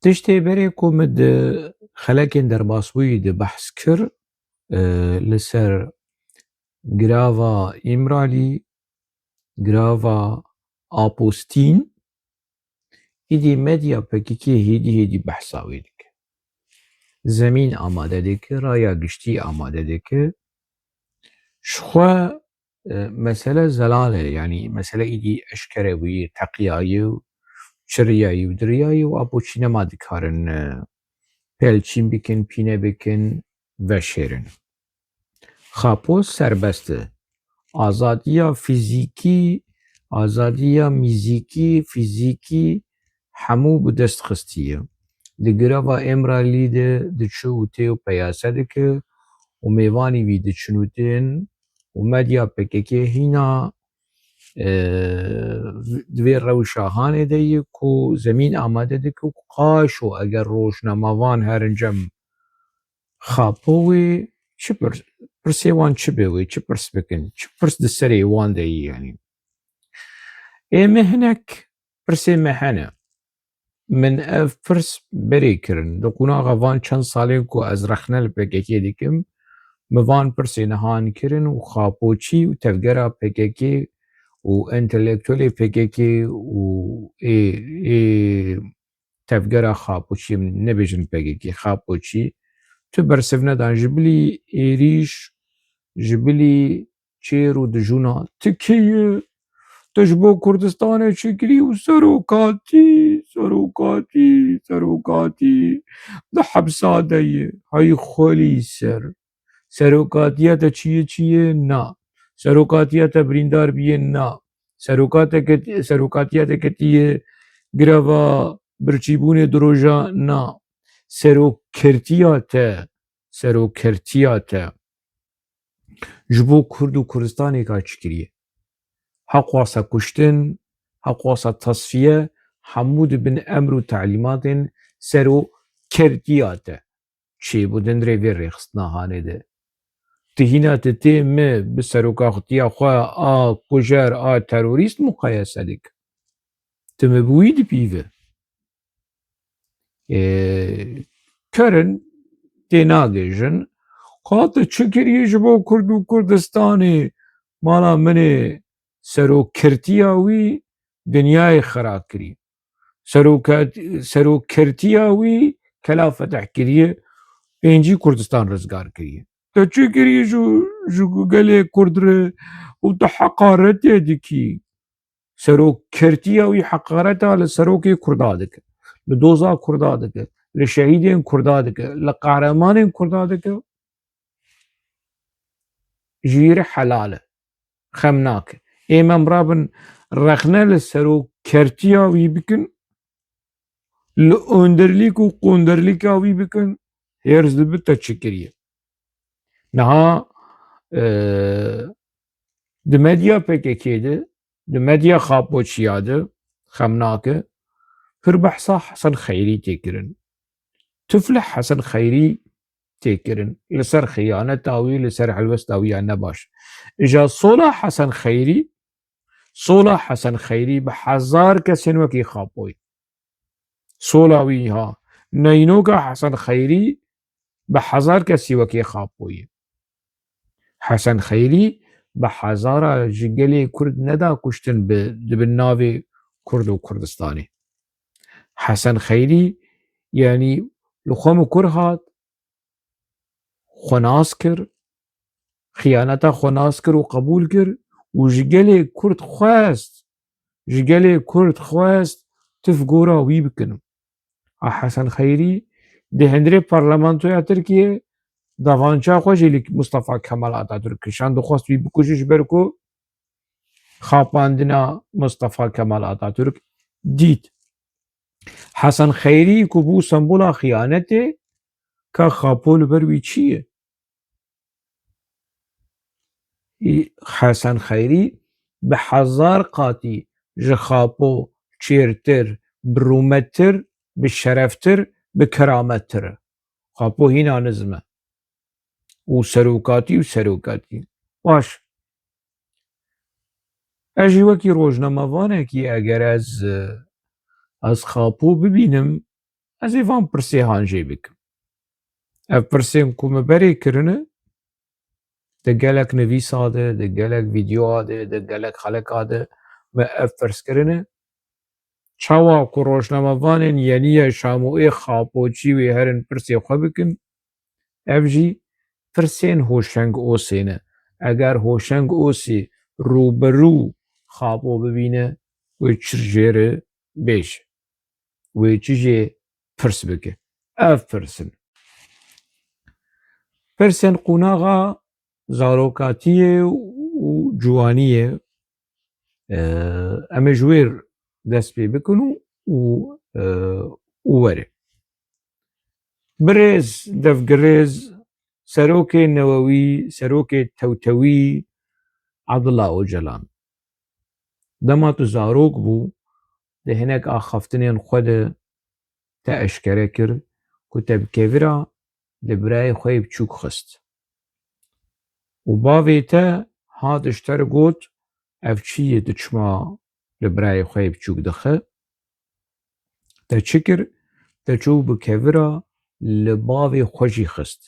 Tiştê berê ku min di xelekên derbasbûyî de behs kir li ser girava Îmralî, girava Apostîn, êdî medya PKK hêdî behsa wê dike. Zemîn amade dike, raya giştî amade dike. Ji xwe mesele zelal e, yanî mesele êdî eşkere bûyî, teqiyayî û çiriyayî û diriyayî û apûçî nema dikarin pelçîn bikin, pîne bikin, veşêrin. Xapû serbest e. Azadiya fîzîkî, azadiya mîzîkî, fîzîkî hemû bi dest xistiye. Di girava Îmralî de diçû û tê û peyase dike û mêvanê wî diçin û tên û medya PKK hîna di vê rewşa hanê de ye ku zemîn amade dike ku qaşo eger rojnamavan herin cem xapû wê çi pirsê wan çi be wê, çi pirs bikin, çi pirs di serê wan de ye yanî. Êmê hinek pirsên me hene. Min ev pirs berê kirin. Di qunaxa van çend salên ku ez rexne li PKK dikim, mi van pirsê nihan kirin û xapûçî û tevgera PKK û entelektûlê PKK û ê tevgera xapûçî nebêjin PKK, xapûçî tu bersiv nedan ji bilî êrîş, ji bilî çêr û dijûna tu kê yî, tu ji bo Kurdistanê çêkirî û serokatî di hebsa de yê. Hay xwelî ser. Serokatiya te çi ye? Na. Serokatiya te birîndar bîye? Na. Serokatiya te ketiye girava birçîbûnê di roja? Na. Serokkertiya te ji bo Kurd û Kurdistanê ka çi kiriye? Heq wasa kuştin, heq wasa tasfiye hemû dibin emr û telîmatên serokkertiya te. Çêbû dindirê vê rêxistina hanê de. Tu hîna tu tê mi bi serokatiya xwe a kujer, a terorîst muqayese dik? Tu mi bi wî dipîve? Kerin tê nagêjin, ka tu çi kiriyî ji bo Kurd û Kurdistanê? Mala minê serokkertiya wî dinyayê xera kirî. Serokkertiya wî kela feteh kiriye, pêncî Kurdistan rizgar kiriye. Tu çi kiriyî ji gelê Kurd re û tu heqaretê dikî? Serokkertiya wî heqareta li serokê Kurda dike, li doza Kurda dike, li şehîdên Kurda dike, li qehremanên Kurda dike, ji wî re helal e, xem nake. Êm em rabin rexne li serokkertiya wî bikin, li önderlîk û qonderlîka wî bikin, hêrz dibe te çi kiriye. Niha di medya PKK de, di medya xapûçiya de xem nake pir behsa Hesen Xeyrî tê kirin. Tiflih Hesen Xeyrî tê kirin li ser xıyaneta wî, li ser helwesta wî ya nebaş. Ja sola Hesen Xeyrî bi hezar kesên wekî xapûyî. Sola wî ha. Neynoka Hesen Xeyrî bi hezar kesî wekî xapûyî. Hesen Xeyrî bi hezara ji gelê Kurd neda kuştin dibin navê Kurd û Kurdistanê. Hesen Xeyrî yanî li xwe mi kur hat, xwe nas kir, xıyaneta xwe nas kir û qebûl kir û ji gelê Kurd xwest tif gora wî bikin. A Hesen Xeyrî di hundirê parlamentoya Tirkiyê davançeya xwe jî li Mustefa Kemal Atatürk kişand, dixwast wî bikuje ji ber ku xapandina Mustefa Kemal Atatürk dît. Hesen Xeyrî ku bû sembola xıyanetê, ka xapû li ber wî çi ye? Hesen Xeyrî bi hezar qatî ji xapû çêrtir, birûmettir, bi şereftir, bi keramettir e. Xapû hîna nizm e û serokatî. Baş. Ez jî wekî rojnamevanekî eger ez xapû bibînim, ez ê van pirsêhan jê bikim. Ev pirsên ku me berê kirine di gelek nivîsa de, di gelek vîdyoa de, di gelek xeleka de me ev pirskirine, çawa ku rojnamevanên yeniya Şamoyê Xapoçî wê herin pirsê xwe bikin, ev jî pirsên Hoşeng Osê ne. Eger Hoşeng Osê rûberû Xapo bibîne, wê çir jê bêje, wê çi jê pirs bike. Ev pirs in. Pirsên qunaxa zarokatiyê û ciwaniyê em ê ji wê dest pê bikin û were. Birêz devgirêz Serokê Newewî, Serokê Tewtewî Abdullah Öcalan. Dema tu zarok bû, di hinek a xeftinên xwe de te eşkere kir ku te bi kevîra li birayê xwe yê biçûk xist. û bavê te hat ji te re got ev çi yê tu çima li birayê xwe yê biçûk dixe, te çi kir? Te çû bi kevîra li bavê xwe jî xist.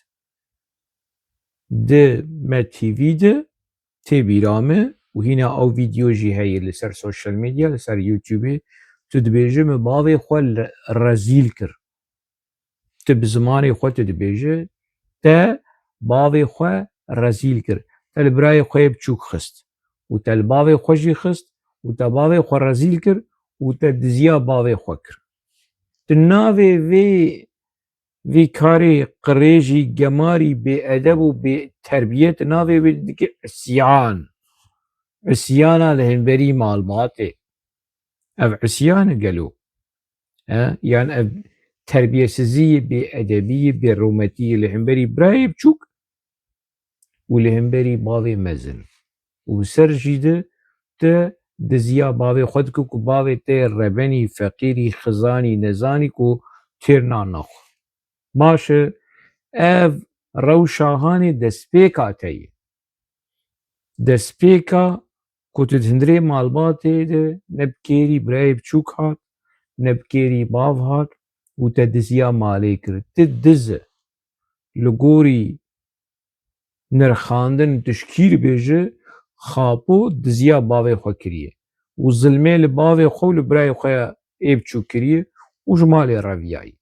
Di me TV de tê bîra me û hîna ew vîdyo jî heye li ser social medya, li ser YouTubeê, tu dibêje min bavê xwe rezîl kir. Tu bi zimanê xwe tu dibêje te bavê xwe rezîl kir. Te li birayê xwe yê biçûk xist û te li bavê xwe jî xist û te bavê xwe rezîl kir û te diziya bavê xwe kir. Di navê vê karê qirêjî, gemarî, bêedeb û bêterbiyet, di navê wê dike isyan. Isyana li hemberî malbatê. Ev isyan e gelo. Yan ev terbiyesiziyê, bêedebiyê, bêrûmetiyê li hemberî birayê biçûk û li hemberî bavê mezin. û bi ser jî de te diziya bavê xwe dikî ku bavê te yê rebenî, feqîrî, xizanî, nezanî ku têr nan naxwe. Baş e, ev rewşa hanê destpêka te ye. Destpêka ku tu di hundirê malbatê de ne bi kêrî birayê biçûk hat, ne bi kêrî bav hat û te diziya malê kir. Ti diz e. Li gorî nirxandin tişkî dibêje Xapo diziya bavê xwe kiriye û zilmê li bavê xwe û li birayê xwe ê biçûk kiriye û ji malê reviyayî.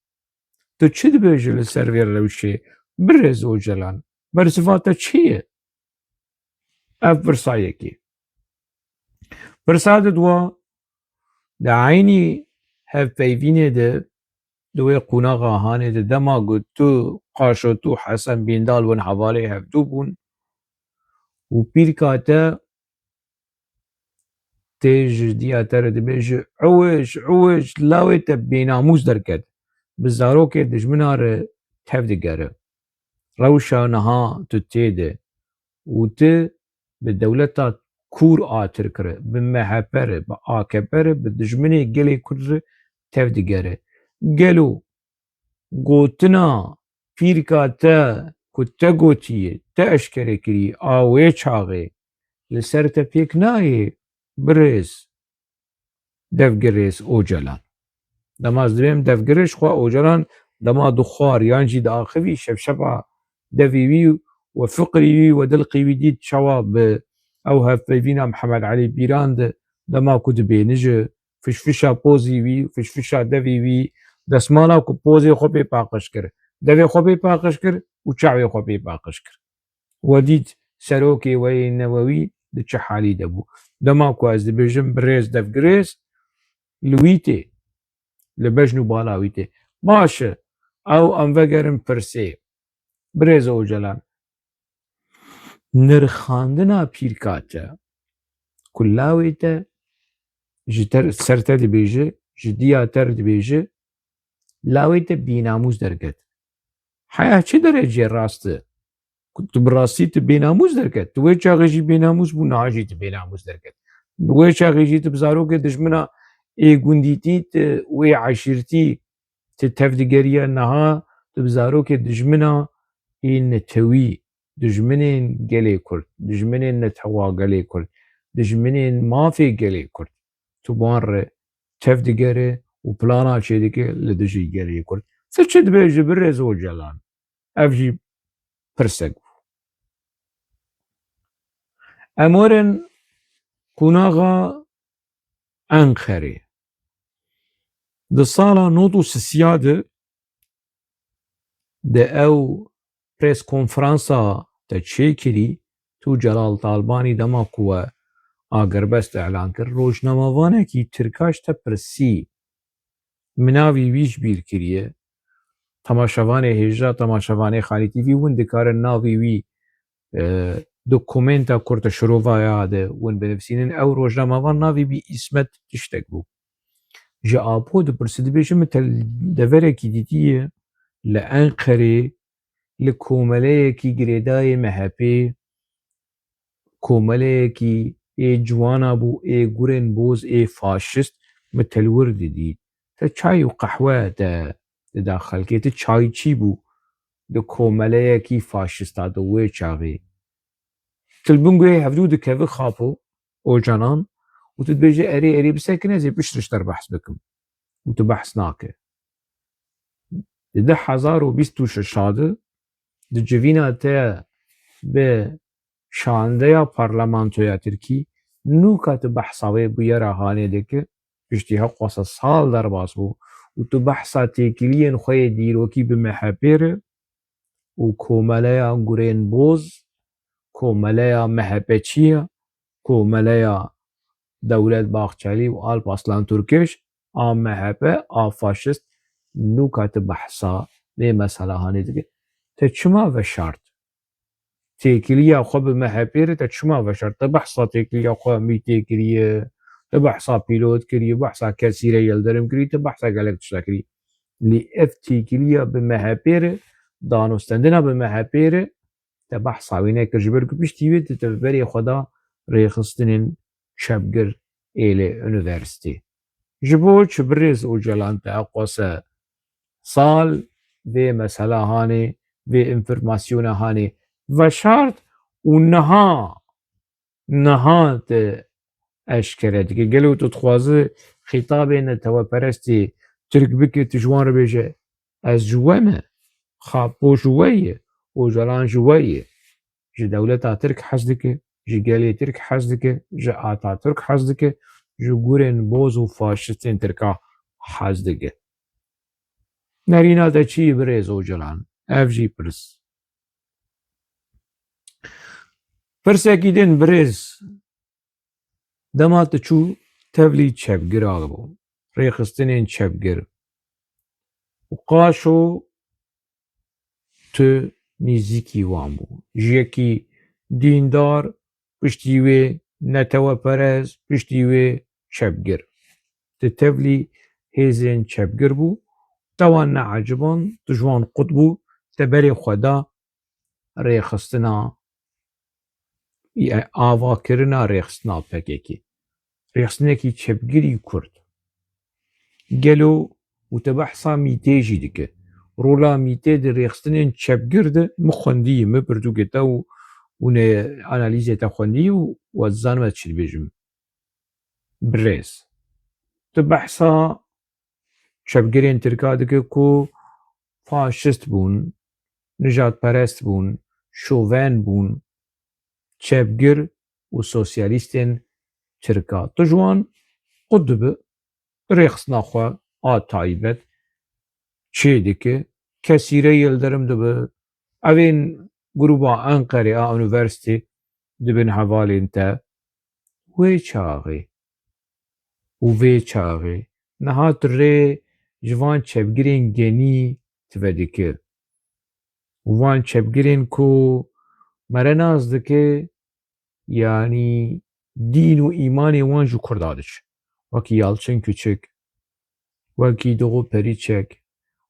Tu çi dibêjî li ser vê rewşê? Birêz Öcalan, bersiva te çi ye? Ev pirsa yekê. Pirsa di dua, di eynî hevpeyvînê de di wê qunaxa hanê de dema ku tu Qaşotû Hesen Bîndal bin hevalê hevdû bûn û pîrka te tê ji diya te re dibêje ewêj lawê te bênamûs derket, bi zarokê dijmina re tev digere. Rewşa niha tu tê de û tu bi dewleta kûr a Tirk re, bi MHP re, bi AKP re, bi dijminê gelê Kurd re tev digere. Gelo gotina pîrka te ku te gotiye, te eşkere kirî a wê çaxê li ser te pêk nayê birêz devgirêz Öcalan. Dema ez dibêm devgirêj xwe Öcalan dema dixwar yan jî diaxivî şevşeva devê wî we fiqrê wî we dilqê wî dît çawa bi ew hevpeyvîna Mihemed Elî Bîran de dema ku dibêhnije fişfişa pozî wî, fişfişa devê wî, destmala ku pozê xwe pê paqij kir, devê xwe pê paqij kir û çavê xwe pê paqij kir. We dît Serokê we yê Newewî di çi halî de bû. Dema ku ez dibêjim birêz devgirêz li wî tê, li bejn û bala wî tê. Baş e, ew em vegerin pirsê. Birêz Öcalan, nirxandina pîrka te ku lawê te ji ser te dibêje, ji diya te re dibêje, lawê te bênamûs derket. Heya çi dereceyê rast e? Tu bi rastî tu bênamûs derket. Tu wê çaxê jî bênamûs bû, niha jî tu bênamûs derket. Wê çaxê jî tu bi zarokê dijmina êgundîtî wê eşîretî tu tev digeriye, niha tu bi zarokê dijmina ê netewî, dijminên gelê Kurd, dijminên netewa gelê Kurd, dijminên mafê gelê Kurd tu wan re tev digere و plana çêdike li dijî geriyê Kurd. Tu çi dibêjî bi rêz û celan? Ev jî pirsek bû. Em werin qûnaxa Enqerê. Di sala nod û sisiya de ew prêskonferansa te çêkirî tu Celal Talbanî dema ku we agirhebest elan kir rojnamevanekî Tirkaş te pirsî min navê wî ji bîr kiriye temaşevanê hêja temaşevanê Xalî TV hûn dikarin navê wî di komenta ku te şirovaya de hûn binivîsînin ew rojnamevan navê wî İsmet tiştek bû. Ji Apo dipirsî dibêje min te deverekî dîtiye li Enqerê li komeleyekî girêdayê MHP komeleyekî ê ciwana bû ê gurên boz ê faşîst min te li wir didî. Te çay û qehwe te dida xelkê tu çayçî bû di komeleyekî faşîsta di wê çaxê. Tu li bin guhê hevdû dikevî xapo ocanan û tu dibêjî erê bisekine ez ê piştî ji te re behs bikim û tu behs nake. Di 2026 de di civîna te bi şandeya parlamentoya Tirkî nûka tu behsa wê bûyera hanê dike piştî heqwasa sal derbas bû û tu behsa têkiliyên xwe yê dîrokî bi MHP re û komeleya gurên boz komeleya MHPçiya komeleya Dewlet Bahçelî û Alparslan Türkeş a MHP a faşîst nûka tu behsa vê mesela hanê dike te çima veşart têkiliya xwe bi MHP re te çima veşart te behsa têkiliya xwe mîtê kiriye te behsa pîlot kiriye behsa Kesîre Yildirim kiriye te behsa gelek tişta kiriye lê ev têkiliya bi MHP re danûstendina bi MHP re te behsa wê nekir ji ber ku piştî wê tu bi berê xwe da rêxistinên çepgir êlê unîversîtê. Ji bo çi bi rêz û celan te heqwase sal vê mesela hanê vê înformasyona hanê veşart û niha tu eşkere dike gelo tu dixwazî xîtabê netewperestê Tirk bikî tu ji wan re bêje ez ji we me xapo ji we ye ocalan ji we ye ji dewleta Tirk hez dike ji gelê Tirk hez dike ji Atatürk hez dike ji gurên boz û faşîstên Tirka hez dike. Nerîna te çi bi rêz ocalan ev jî pirs. Pirsekî din bi rêz dema tu çû tevlî çepgira bû rêxistinên çepgir û qaşo tu nêzîkî wan bû ji yekî dîndar piştî wê netewperest piştî wê çepgir tu tevlî hêzên çepgir bû te wan neeciband tu ji wan qut bû te berê xwe da rêxistina avakirina rêxistina PKK rêxistinekî çepgirî Kurd gelo û te behsa mîtê jî dike rola mîtê di rêxistinên çepgir de min xwendiyî min pirtûkê te û hûn ê analîzê te xwendiyî û we dizanim ez çi dibêjim bi rêz tu behsa çepgirên Tirka dike ku faşîst bûn nijadperest bûn şoven bûn çepgir û sosyalîstên Tirka tu ji wan qut dibe bi rêxistina xwe a taybet çê dike Kesîre Yildirim dibe evên grûpa Enqerê a unîversîtê dibin hevalên te wê çaxê û vê çaxê niha tu rê ji van çepgirên genî tive dike û van çepgirên ku mere nas dike yanî dîn û îmanê wan ji Kurda diçe wekî Yalçın Küçük wekî Doğu Perinçek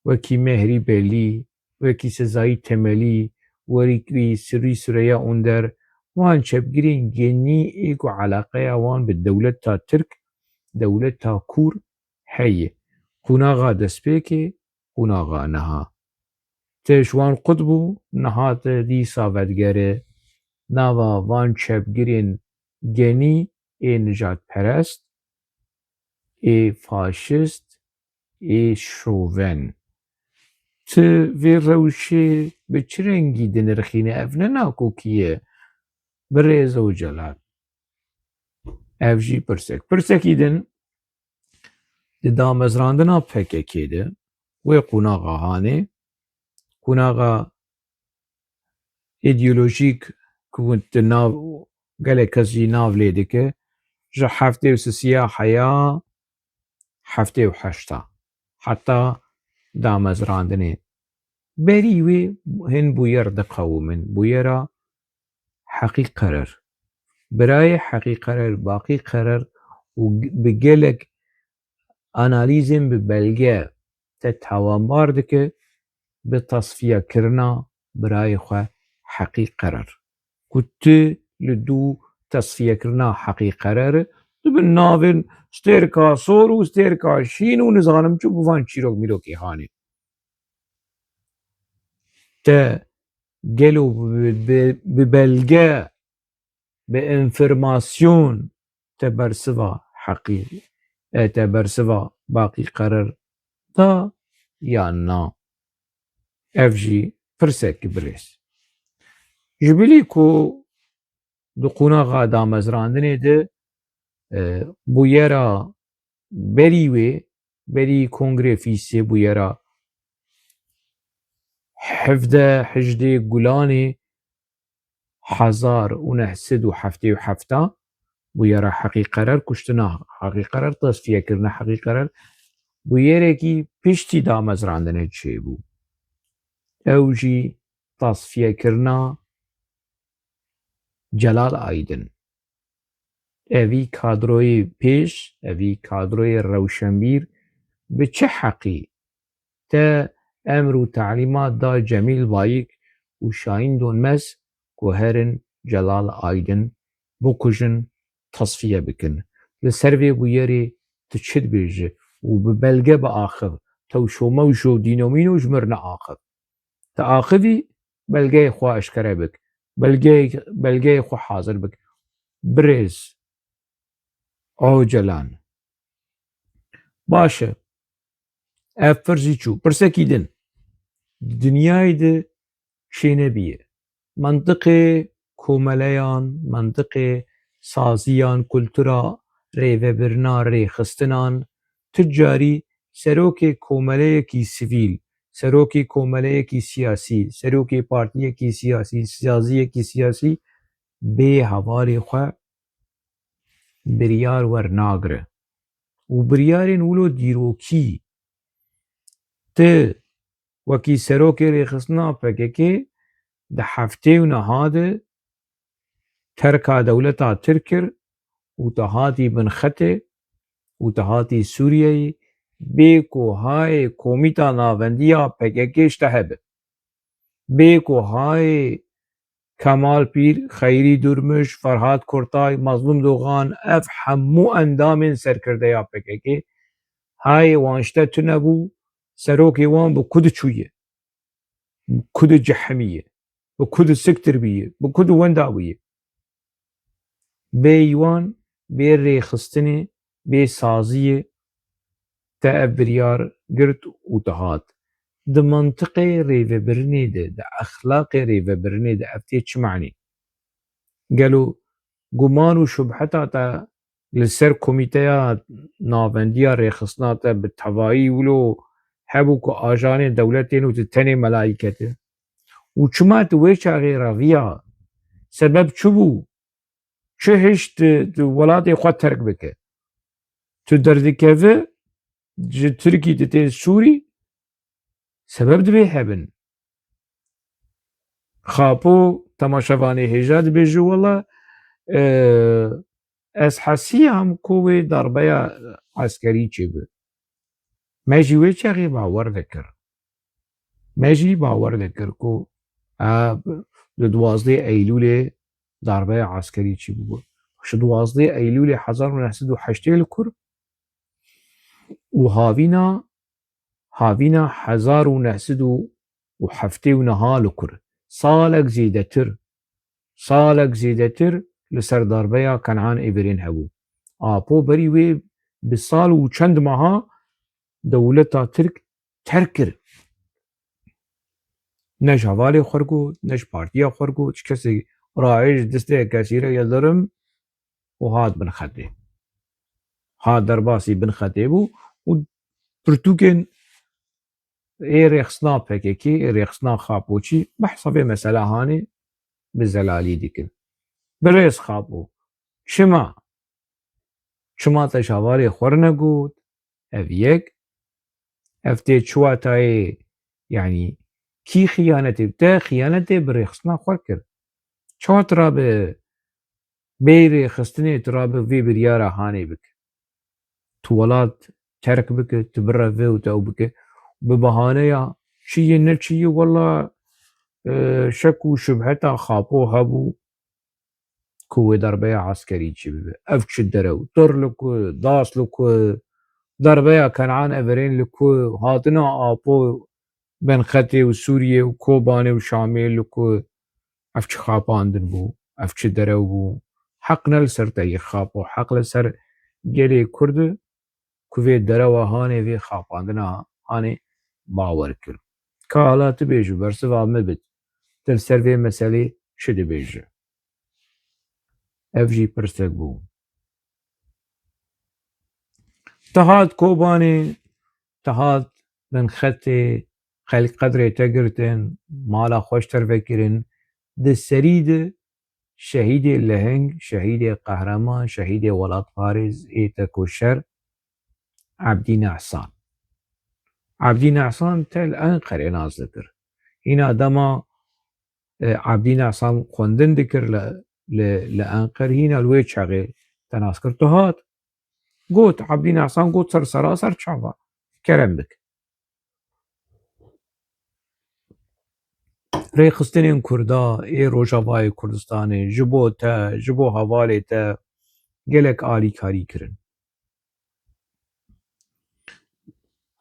wekî Mehrî Belî wekî Sezai Temelî wekî Sirrî Süreyya Önder wan çepgirên genî ê ku eleqeya wan bi dewleta Tirk dewleta Kûr heye qûnaxa destpêkê qûnaxa niha tu ji wan qut bû niha te dîsa vedgere nava van çepgirên genî ê nijadperest ê faşîst ê şoven. Ti vê rewşê bi çi rengî dinirxîne? Ev ne nakokî ye birêz û celal. Ev jî pirsek. Pirsekî din di damezrandina PKK de wê qunaxa Hanê, qunaxa îdeolojîk ku di nav gelek kes jî nav lê dike ji heftê û sisiya heya heftê û heşta heta damezrandinê. Berî wê hin bûyer diqewimin, bûyera Heqî Qerer. Birayê Heqî Qerer, Baqî Qerer û bi gelek analîzên bi belge te tawanbar dike bi tasfiyekirina birayê xwe Heqî Qerer. Ku tu li dû tasfiyekirina Heqî Qererê dibin navên stêrka sor û stêrka şîn û nizanim çi û van çîrok mîrokê Hanê. Te gelo bi belge bi enformasyon te bersiva Heqî te bersiva Baqî Qerer da yan na? Ev jî pirsekî birêz. Ji bilî ku di qunaxa damezrandinê de bûyera berî wê, berî Kongrê Fîsê bûyera 17-18 Gulanê 1977 bûyera Heqî Qerer, kuştina Heqî Qerer, tasfiyekirina Heqî Qerer bûyerekî piştî damezrandinê çêbû. Ew jî tasfiyekirina Celal Aydin. Evî kadroyê pêş, evî kadroyê rewşenbîr bi çi heqî te emr û telîmat da Cemîl Bayîk û Şahîn Donmez ku herin Celal Aydin bikujin, tasfiye bikin. Li ser vê bûyerê tu çi dibêjî û bi belge biaxiv. Tewşomewş û dînomîno ji mir neaxiv. Ti axivî belgeyê xwe eşkere bik. Belgeyê xwe hazir bik. Birêz ocalan. Baş e. Ev pir jî çû. Pirsekî din. Dinyayê de çênebîye. Mantiqê komeleyan, mantiqê saziyan, kultura rêvebirina rêxistinan ti carî serokê komeleyekî sivîl, serokê komeleyekî siyasî, serokê partiyekî siyasî, saziyekî siyasî bê hevalê xwe biryar wernagire. û biryarên wilo dîrokî ti wekî serokê rêxistina PKK di heftê û niha de terka dewleta Tirk kir û te hatî bin xetê û te hatî Sûriyeyê bê ku hayê komîta navendiya PKK ji te hebe. Bê ku hayê Kemalpîr, Xeyrî Durmuş, Ferhat Kurtay, Mazlûm Dogan ev hemû endamên serkirdeya PKK hayê wan ji te tunebû serokê wan bi ku diçûye, bi ku dicihimiye, bi ku disiktirbîye, bi ku wenda bûye. Bê wan, bê rêxistinê, bê saziyê te ev biryar girt û te hat. Di mantiqê rêvebirinê de, di exlaqê rêvebirinê de ev tê çi menî? Gelo guman û şubheta te li ser komîteya navendiya rêxistina te bi tevahî wilo hebû ku ajanên dewletên û tu tenê melayîket e? û çima tu wê çaxê reviya sebeb çi bû? Çi hişt tu welatê xwe terk bike? Tu derdikeve ji Tirkî tu tê Sûrî sebeb dibê hebin. Xapo temaşevanê hêja dibêje wela ez hesiyam ku wê darbeya eskerî çêbû. Me jî wê çaxê bawer dikir. Me jî bawer dikir ku li 12 Eylûlê darbeya eskerî çêbû. Ji 12 Eylûlê 1980 li kur û havîna 1970 niha li kur. Salek zêdetir li ser darbeya Kenaan Êvirên hebû. Apo berî wê bi sal û çend meha دولتا ترك تركر نش هوالي خورگو نش پارتیا خورگو چ کسی رایج دسته کسیره یلرم و هاد بن خطه هاد درباسی بن خطه بو و پرتوکن ای رخصنا پککی ای رخصنا خاپوچی بحثبه مسئله هانی بزلالی دیکن برس خاپو شما تشاواری خور نگود اف یک افتی چواتای يعني كي خيانتي بتا خيانتي بريخصنا خوركر چوا ترابه بيري خستني ترابه في بريارة هاني بك تولات ترك بك تبرا في وتو بك ببهانه شي نلشي والله شك وشبهتا خاپو هبو كو ضربه عسكري تشبه افكش الدرو طر لكو داس لكو ضربه كنعان افرين لكو هاتنا آبو بين خطي وسوريا وكوباني وشامل لكو افكش خاپاندن بو افكش درو بو حقنا لسر تاي خاپو حق لسر جري كرد كوفي درو هاني في خاپاندنا هاني باور كر كالات بيجو برسوا مبت تلسر في مسالي شد بيجو افجي برستك بو تهاد كوباني تهاد من خطي خلق قدري تقرتن مالا خوشتر فكرن ده سريد شهيد اللهنگ شهيد قهرمان شهيد ولاد فارس ايتا كوشر عبدي نعسان عبدي نعسان تل انقر ناز ذكر هنا دما عبدي نعسان خوندن ذكر لانقر هنا الوي شغي تناسكر تهات قوت عبدي نعسان قوت سر سراسر تشافا كرم بك ريخستنين كردا اي روجاباي كردستاني جبو تا جبو هوالي تا gelek alîkarî kirin.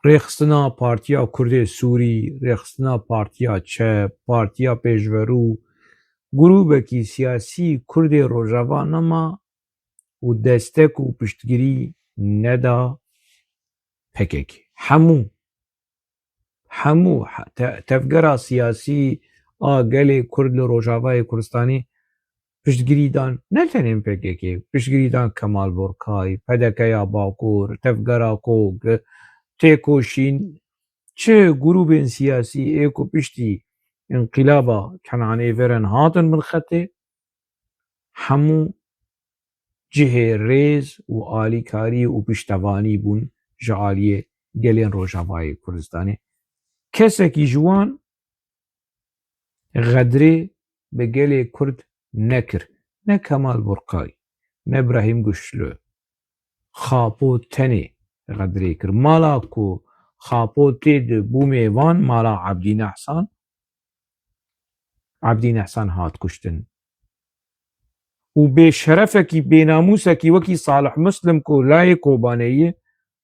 Rêxistina Partiya Kurdê Sûrî, rêxistina Partiya Çep, Partiya Pêşverû, grûpekî siyasî Kurdê Rojava nema û destek û piştgirî neda PKK. Hemû tevgera siyasî a gelê Kurd li Rojavayê Kurdistanê piştgirî dan ne tenê PKK, piştgirî dan Kemal Borkay, Pedekeya Bakur, tevgera Kok, têkoşîn çi grûpên siyasî ê ku piştî înqîlaba Kenanêveran hatin bin xetê hemû cihê rêz û alîkarî û piştevanî bûn ji aliyê gelên Rojavayê Kurdistanê. Kesekî ji wan xedrê bi gelê Kurd nekir. Ne Kemal Borkay, ne Brahîm Güçlü. Xapo tenê xedrê kir. Mala ku xapo tê di bûmê wan mala Abdî Nehsan hat kuştin. û bêşerefekî bênamûsekî wekî Salih Muslim ku layê Kobaniyê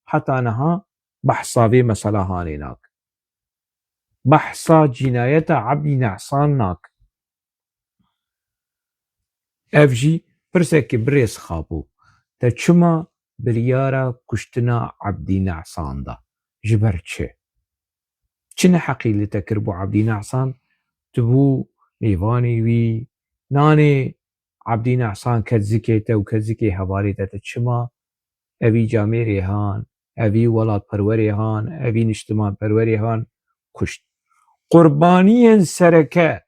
heta niha behsa vê mesela hanê nak. Behsa cinayeta Abdî Nehsan nak. Ev jî pirsekî birêz xapû. Te çima biryara kuştina Abdî Nehsan da? Ji ber çi? Çi neheqî li te kir bo Abdî Nehsan? Tu bû mêvanê wî nanê Abdî Nehsan ket zikê te û ket zikê hevalê te te çima evî camêrê han, evî welatperwerê han, evî niştimanperwerê han kuşt. Qurbaniyên sereke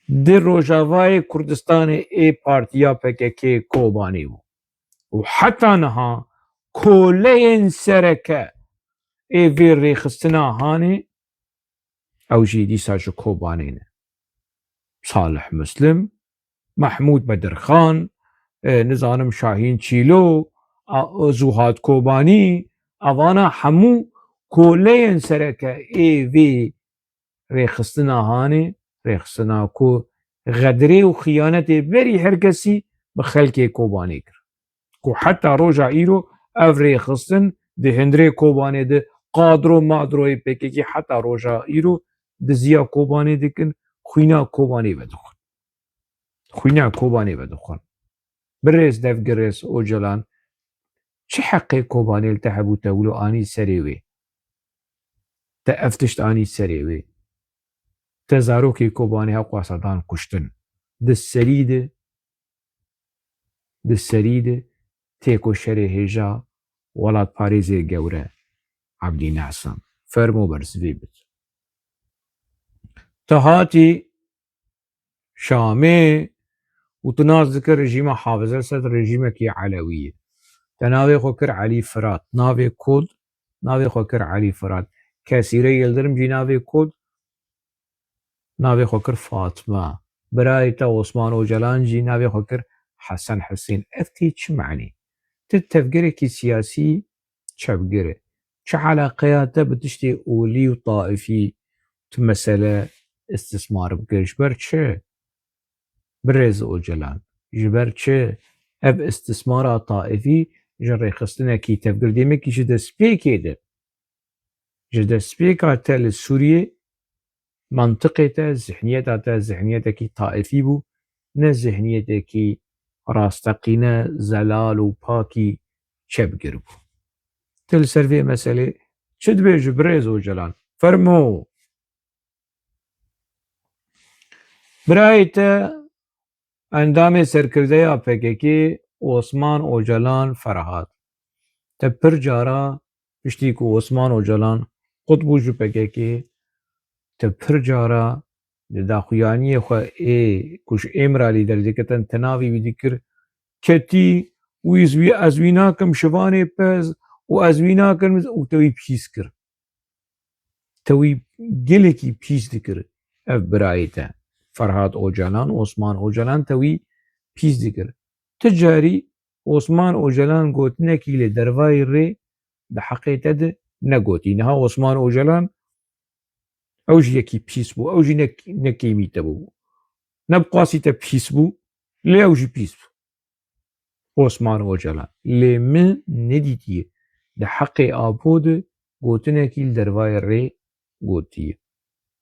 di Rojavayê Kurdistanê ê Partiya PKK Kobanî bû. û heta niha koleyên sereke ê vê rêxistina hanê ew jî dîsa ji Kobanê ne. Salih Muslim, Mahmûd Bedirxan, nizanim Şahîn Çîlok, Zuhat Kobanî, evana hemû koleyên sereke ê vê rêxistina hanê, rêxistina ku xedrê û xiyanetê berî her kesî bi xelkê Kobanî kir. Ku heta roja îro ev rêxistin di hindirê Kobanê de qadro madroyê PKK heta roja îro di ziya Kobanê dikin xwîna Kobanê vedixwin. Xwîna Kobanê vedixwin. Birêz devgirêz Ocalan چه حقی کۆبانێ تە هەبووتە ولو ئانی سەرێ وێ تە ئەفتشت ئانی سەرێ وێ تە زارۆکێ کۆبانێ هەوقا سەدان کوشتن دسەریدە تێکۆ شەرێ هێژا وڵات پارێزێ گەورە عەبدی ناسم فەرمۆ بەرزڤێ بت تە هاتی شامێ و tu nas dikir rejîma Hafîz Esed rejîmekî Elewî ye te navê xwe kir Elî Firat navê Kurd navê xwe kir Elî Firat Kesîre Yıldırım jî navê Kurd navê xwe kir Fatma birayê te Osman Öcalan jî navê xwe kir Hesen Hüseyn ev tê çi menî tu tevgerekî siyasî çevgir e çi eleqeya te bi tiştê olî û taifî tu mesele istismar bikir ji ber çi Birêz Öcalan ji ber çi ev istismara taifî ji rêxistinekî tevgirdêmekî ji destpêkê de ji destpêka te li Sûriyê mantiqê te zihniyeta te zihniyetekî taifî bû ne zihniyetekî rasteqîne zelal û pakî çevgir bû tu li ser vê meselê çi dibêjî Birêz Öcalan fermo birayê te endamê serkirdeya PKK Osman Öcalan Ferhat te pir cara piştî ku Osman Öcalan qut bû ji PKK te pir cara di daxuyaniyê xwe ê ku ji Êmiralî derdiketin te navê wî dikir ketî wî ez wî nakim şivanê pez û ez wî nakim û te wî pîs kir te wî gelekî pîs dikir ev birayê te Ferhat Öcalan Osman Öcalan te wî pîs dikir ti carî Osman Öcalan gotinekî li dervayê rê di heqê te de negotî niha Osman Öcalan ew jî yekî pîs bû ew jî nekêmî te bû nebixwasî te pîs bû lê ew jî pîs bû Osman Öcalan lê min nedîtiye di heqê apû de gotinekî li dervayê rê gotiye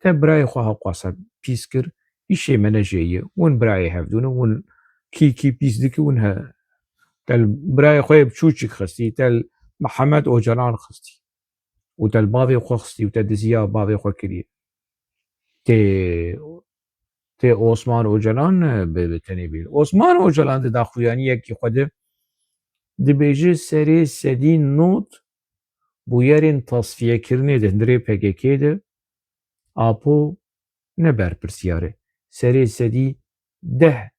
te birayê xwe hewqasa pîs kir îşê me nejêye hûn birayê hevdûn hûn kî pîs dike hûn te li birayê xwe yê biçûçik xistî te li Mihemed Öcalan xistî û te li bavê xwe xistî û te diziya bavê xwe kiriye tê Osman Öcalan bi tenê bî Osman Öcalan di daxuyaniyekî xwe de dibêje serê sedî not bûyerên tasfiyekirinê di hundirê PKK de apû ne berpirsiyar e serê sedî 10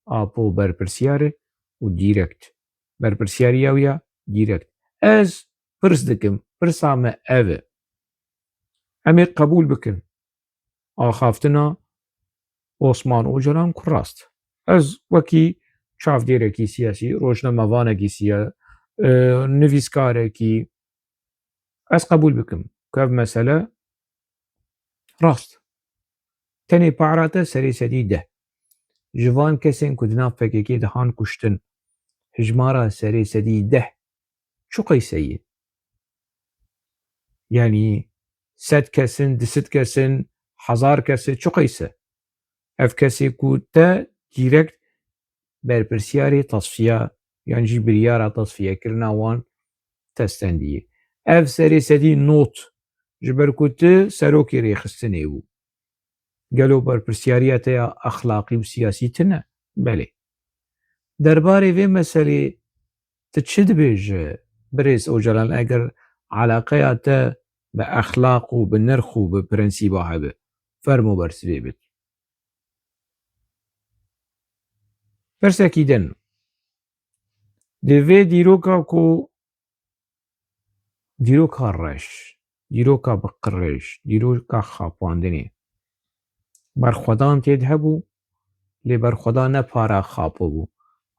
apû berpirsiyar e û dîrekt berpirsiyariya wî ya dîrekt ez pirs dikim pirsa me ev e em ê qebûl bikin axaftina Osman Öcalan ku rast ez wekî çavdêrekî siyasî rojnamevanekî nivîskarekî ez qebûl bikim ku ev mesele rast tenê para te serê sedî 10 ji van kesên ku di nav PKK de han kuştin hijmara serê sedî 10 çi qeyse ye yanî 100 kesin 200 kesin 1000 kesê çi qeyse ev kesê ku te dîrekt berpirsiyarê tasfiya yan jî biryara tasfiyekirina wan testendî ev serê sedî not ji ber ku tu serokê rêxistinê bû gelo berpirsyariya te ya exlaqî û siyasî tune belê derbarê vê meselê tu çi dibêje Birêz Öcalan eger eleqeya te bi exlaq û bi nirx û bi prensîba hebe fermo bersivê bit pirsekî din di vê dîroka ku dîroka reş dîroka bi qirêj dîroka xapandinê berxwedan tê de hebû lê berxwedan ne para xapo bû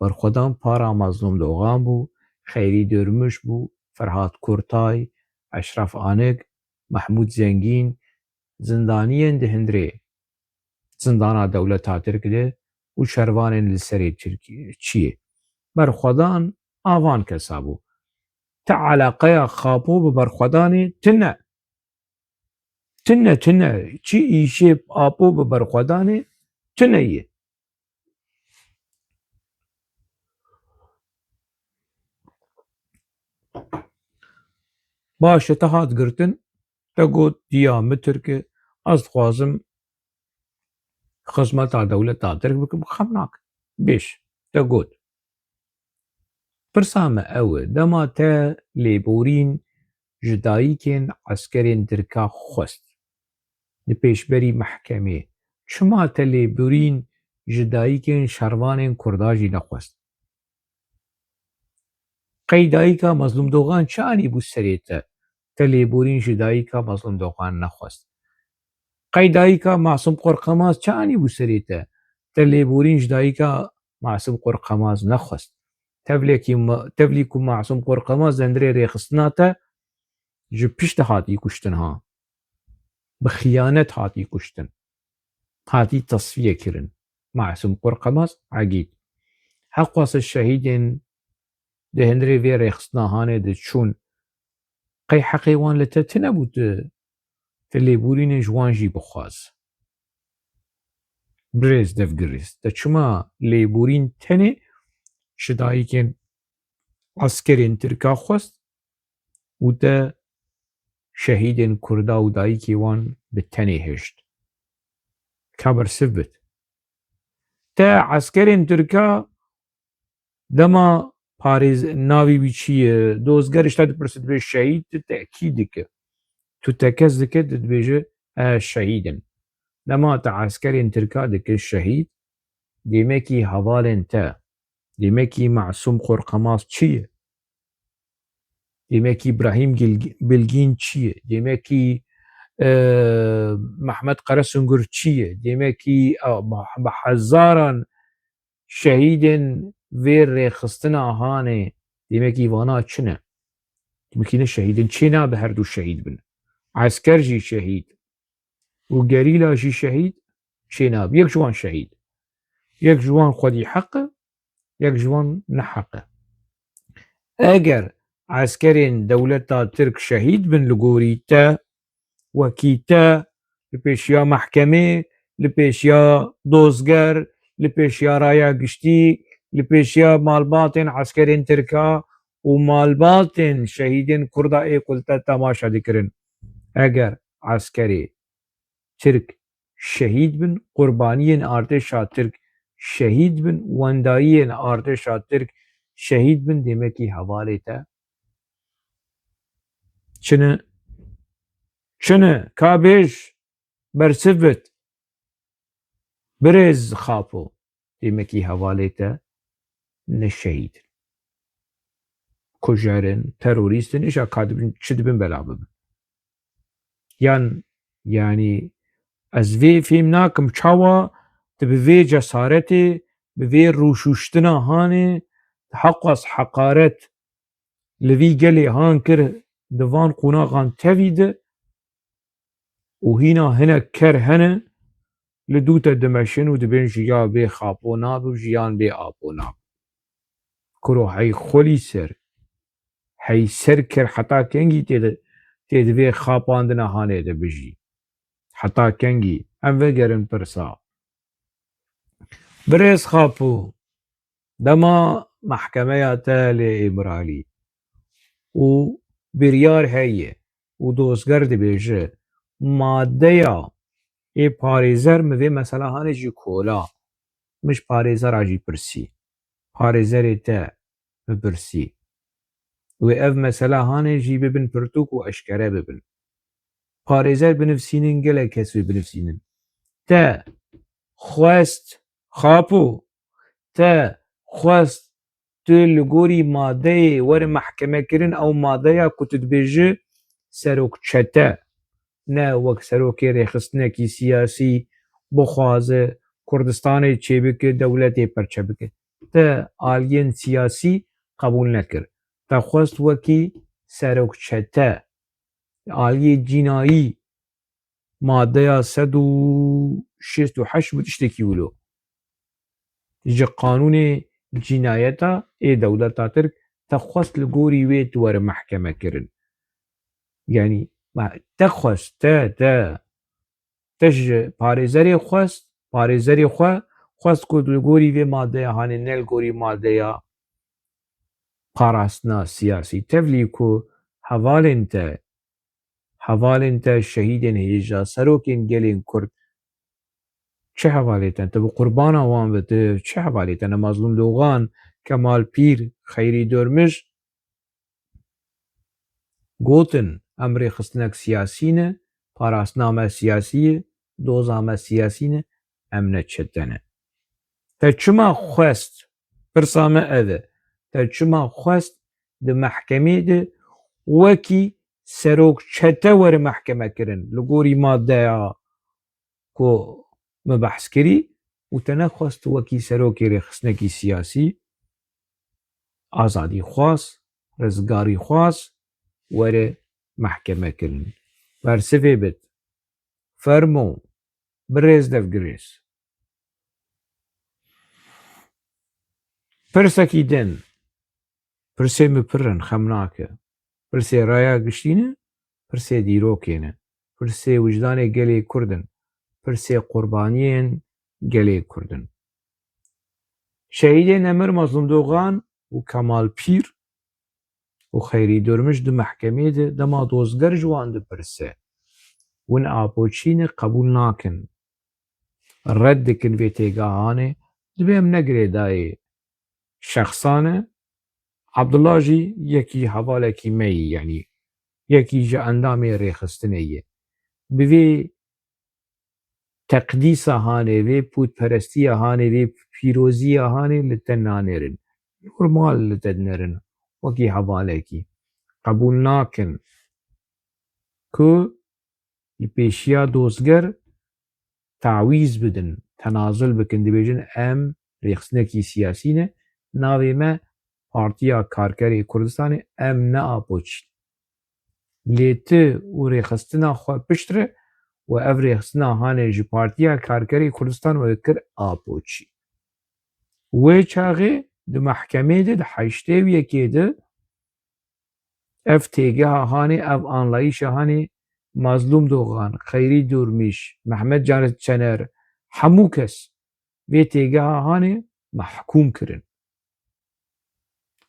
berxwedan para Mazlûm Dogan bû Xeyrî Dürmüş bû Ferhat Kurtay Eşref Anik Mehmûd Zengîn zindaniyên di hundirê zindana dewleta Tirk de û şervanên li serê Çiyê berxwedan avan kesa bû te eleqeya xapo bi berxwedanê tune çi îşê apû bi berxwedanê tune ye باشه te hat girtin te got diya min Tirkê ez dixwazim xizmeta dewleta Tirk bikim xem nakim. Bêş te got pirsa me ew e dema te lêborîn ji dayîkên eskerên Tirka xwest li pêşberî mehkemê çima te lêborîn ji dayîkên şervanên Kurda jî nexwest? Qey dayîka Mezlûm Dogan çi anîbû serê te te lêborîn ji dayîka Mezlûm Dogan nexwest? Qey dayîka Masûm Qorxemaz çi anîbû serê te te lêborîn ji dayîka Masûm Qorxemaz nexwest? Tevlî ku Masûm Qorxemaz zendirê rêxistina te ji pişt hatî kuştin ha, bi xıyanet hatî kuştin, hatî tesfiye kirin. Masûm Qorxemaz egît heqwasa şehîdên di hindirê vê rêxistina hanê de çûn qey heqê wan li te nebû tu lêborînê ji wan jî bixwaz. Birêz devgirêz te çima lêborîn tenê ji dayîkên eskerên Tirka xwest û te şehîdên Kurda û dayîkê wan bi tenê hêjt. Ka bersiv bit. Te eskerên Tirka dema navê wî çi ye? Dozger ji te dipirse dibê şehîd tu tekîd dike. Tu tekez dike tu dibêje ez şehîdim. Dema te eskerên Tirka dike şehîd demekî hevalên te, demekî Masûm Qorxemaz çi ye? Demekî İbrahîm Bilgîn çi ye? Demekî Mehmed Qeresungur çi ye? Demekî bi hezaran şehîdên vê rêxistina hanê demekî vana çi ne? Demekî ne şehîdin çê nabe her du şehîd bin. Esker jî şehîd û gerîla jî şehîd çê nabe. Yek ji wan şehîd. Yek ji wan xwedî heq e, yek ji wan neheq e. Eger eskerên dewleta Tirk şehîd bin li gorî te, wekî te li pêşiya mehkemê, li pêşiya dozger, li pêşiya raya giştî, li pêşiya malbatên eskerên Tirka û malbatên şehîdên Kurda ê ku li te temaşa dikirin. Eger eskerê Tirk şehîd bin, qurbaniyên artêşa Tirk şehîd bin, wendayiyên artêşa Tirk şehîd bin demekî hevalê te çi ne? Çi ne? Ka bêj bersiv bit. Birêz xapo demekî hevalê te ne şehîd. Kujerin, terorîstin îşa ka dibin çi dibin bela bibin. Yani ez vê fêm nakim çawa tu bi vê cesaretê, bi vê rûşûştina hanê heqas heqaret li vî gelê han kir di van qunaxan tevî de û hîna hinek ker hene li dû te dimeşin û dibin jiya bê xapo nabim, jiyan bê apo nabim. Kuro hey xwelî ser, hey ser kir heta kengî tê di vê xapandina hanê de bijî. Heta kengî em vegerin pirsa. Birêz xapo dema mehkemeya te lê Îmralî û biryar heye û dozger dibêje maddeya ê parêzer mi vê mesela hanê jî kola mij parêzera jî pirsî. Parêzerê te bipirsî wê ev mesela hanê jî bibin pirtûk û eşkere bibin. Parêzer binivîsînin gelek kes vê binivîsînin. Te xwest xapo te xwest tu li gorî maddeyê were mehkemekirin ew maddeya ku tu dibêje serokçete ne wek serokê rêxistinekî siyasî bixwaze Kurdistanê çêbike dewletê perçe bike. Te aliyên siyasî qebûl nekir. Te xwest wekî serokçete aliyê cinayî maddeya sed û şêst û heşt bû tiştekî wilo. Ji qanûnê cinayeta ê dewleta Tirk te xwest li gorî wê tu were mehkemekirin. Yani te xwest te ji parêzerê xwe xwest ku li gorî vê maddeya hanê ne li gorî maddeya parastina siyasî tevlî ku hevalên te şehîdên hêja serokên gelên Kurd çi hevalê te? Tu bi qurbana wan be, tu çi hevalê te ne? Mazlûm Dogan, Kemalpîr, Xeyrî Durmuş gotin em rêxistinek siyasî ne, parastina me siyasî ye, doza me siyasî ne, em neçete ne. Te çima xwest, pirsa me ev e, te çima xwest di mehkemê de wekî serok çete were mehkeme kirin li gorî maddeya ku me behs kirî û te nexwest wekî serokê rêxistinekî siyasî azadî xwaz, rizgarî xwaz were mehkeme kirin. Bersivê bit, fermo, birêz devgirêz. Pirsekî din, pirsê me pir in xem nake. Pirsê raya giştî ne, pirsê dîrokê ne, pirsê wijdanê gelê Kurd in, pirsê qurbaniyên gelê Kurd in. Şehîdên Emir Mazlûm Dogan û Kemalpîr û Xeyrî Durmuş di mehkemê de dema dozger ji wan dipirse, hûn apoçînê qebûl nakin, red dikin vê têgahanê, dibe em ne girêdayê şexsan e, Abdullah jî yekî hevalekî me yê yanî yekî ji endamê rêxistinê ye. Bi vê teqdîsa hanê, vê pûtperestiya hanê, vê pîroziya hanê li te nanêrin. Normal li te nerin wekî hevalekî. Qebûl nakin ku li pêşiya dozger tawîz bidin, tenazul bikin, dibêjin em rêxistinekî siyasî ne, navê me Partiya Karkerê Kurdistanê, em ne apoçîn. Lê tu û rêxistina xwe pişt re û ev rêxistina hanê ji Partiya Karkerê Kurdistan we kir apoçî. Wê çaxê di mehkemê de di heştê û yekê de ev têgeha hanê, ev anlayîşa hanê Mazlûm Dogan, Xeyrî Durmuş, Mehmet Can Çener hemû kes vê têgeha hanê mehkûm kirin.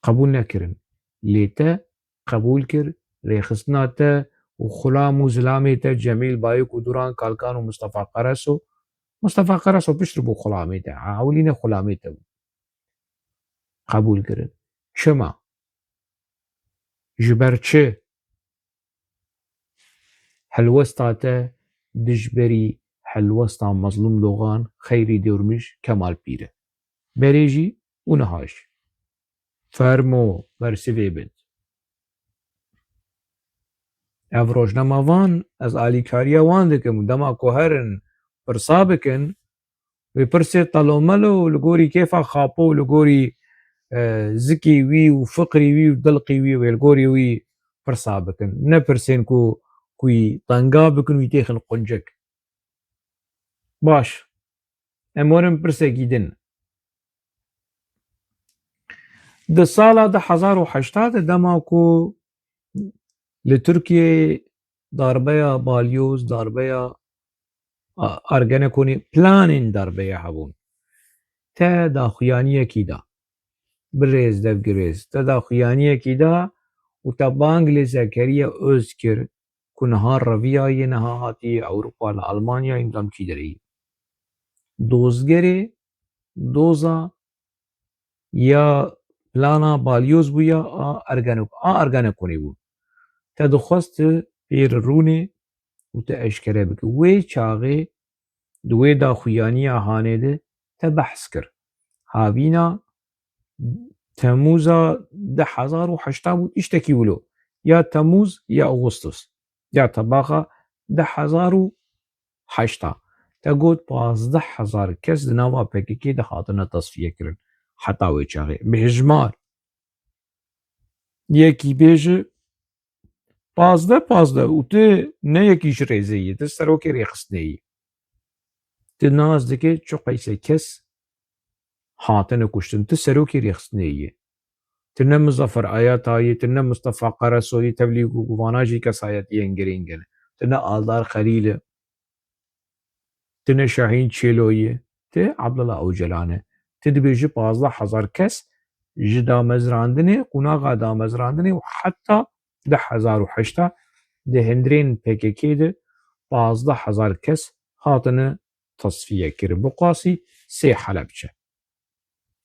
Qebûl nekirin. Lê te qebûl kir rêxistina te û xulam û zilamê te Cemîl Bayik û Duran Kalkan û Mustefa Qereso pişt bû xulamê te, hewlîne xulamê te bû. Qebûl kirin. Çima? Ji ber çi? Helwesta te dijberî helwesta Mazlûm Dogan, Xeyrî Durmuş, Kemalpîr e. Berê jî û niha jî. Fermo, bersivê bit. Ev rojnama wan ez alîkariya wan dikim dema ku herin pirsa bikin vê pirsê telomelo li gorî kêfa xapo û li gorî zikê wî û fiqrê wî û dilqê wî wê li gorî wî pirsa bikin. Ne pirsên ku wî tenga bikin wî têxin quncik. Baş, em werin pirsekî din. Di sala 2008 de dema ku li Tirkiyeyê darbeya balyoz, darbeya Ergenekonê planên darbeyê hebûn. Te daxuyaniyekî da. Birêz devgirêz, te daxuyaniyekî da û te bang lê Zekeriya Öz kir ku niha reviyayê niha hatiye Ewropa li Almanyayê nizam çî derê. Dozgerê doza ya plana balyoz bû ya a Ergenekonê bû. Te dixwest tu pê li rûnê û tu eşkere bikî. Wê çaxê di wê daxuyaniya hanê de te behs kir. Havîna Temûza 2008 bû tiştekî wilo. Ya Temûz ya Augustus ya tebaxa 2008. Te got 15,000 kes di nava PKK de hatine tesfiyekirin heta wê çaxê. Bi hejmar. Yekî bêje 15 û tu ne yekî ji rêzê yî, tu serokê rêxistinê yî. Tu nas dikî çi qeysê kes hatine kuştin, tu serokê rêxistinê yî. Tu ne Muzaffer Ayata yî, tu ne Mustefa Qereso yî, tevlî ku vana jî kesayetiyên girîng in. Tu ne Aldar Xelîl e, tu ne Şahîn Çêlo yî, tu Abdullah Öcalan e. Tu dibêjî 15,000 kes ji damezrandinê qunaxa damezrandinê û heta 10,008 di hundirên PKK de 15,000 kes hatine tasfiyekirin. Bi qasî 3 Helepçe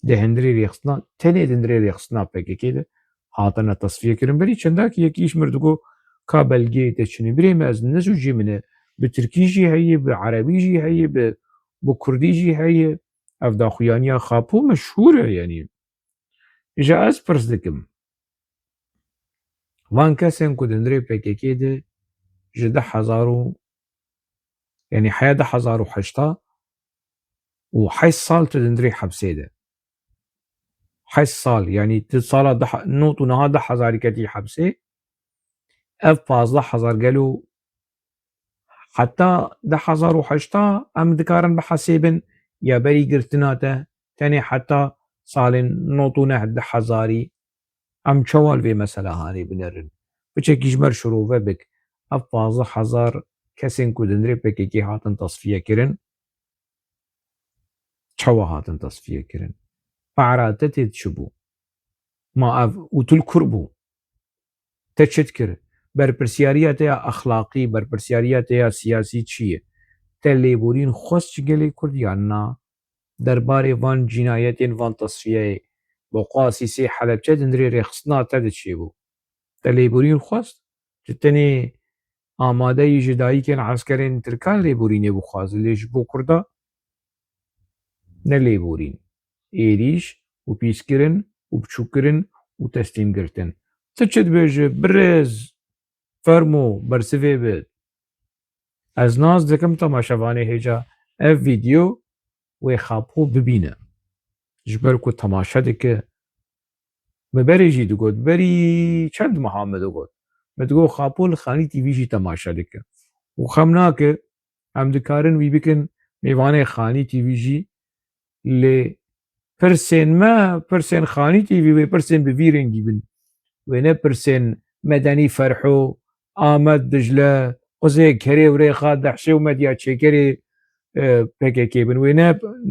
di hundirê rêxistina tenê di hundirê rêxistina PKK de hatine tasfiyekirin. Berî çendakî yekî îş mir digot ka belgeyê te çûnî. Birê me ez nesûcî min e bi Tirkî jî heye, bi Erebî jî heye, bi Kurdî jî heye. Ev daxuyaniya Xapû meşhûr e yenî. Ji ez pirs dikim van kesên ku di hundirê PKK de ji 10,000 yani heya 10,008 û 8 sal tu di hundirê hebsê de. 8 sal yani tu sala not û niha 10,000 ketî hebsê ev 15,000 gelo heta 10,008 em dikarin bihesêbin ya berî girtina te tenê heta salên not û neh 10,000 em çawa li vê mesela hanê binerin. Biçekî ji ber şirove bik ev 15,000 kesên ku di hundirê PKK hatin tasfiyekirin çawa hatin tasfiyekirin. Para te tê çi bû? Ma ev û tu li kur bû? Te çi dikir? Berpirsyariya te ya exlaqî, berpirsyariya te ya siyasî çi ye? Te lêborîn xwest ji gelê Kurd yan na? Derbarê van cinayetên van tasfiyeyê bi qasî 3 Helepçe di hundirê rêxistina te de çêbû? Te lêborîn xwest? Tu tenê amadeyî ji dayîkên eskerên Tirkan lêborînê bixwazî lê ji bo Kurda ne lêborîn. Êrîş û pîskirin û biçûkkirin û teslîmgirtin. Tu çi dibêjî? Birêz fermo bersivê bit. Ez nas dikim temaşevanê hêja ev vîdeo wê Xapû bibîne ji ber ku temaşe dike. Me berê jî digot berî çend meha me digot. Me digot Xapû li Xanî TV jî temaşe dike û xem nake em dikarin wî bikin mêvanê Xanî TV jî lê pirsên me pirsên Xanî TV wê pirsên bi vî rengî bin. Wê ne pirsên Medenî Ferho, Amed Dicle, Quzê Kerê û Rêxa Dehşê û Medya Çêkerê PKK bin. Wê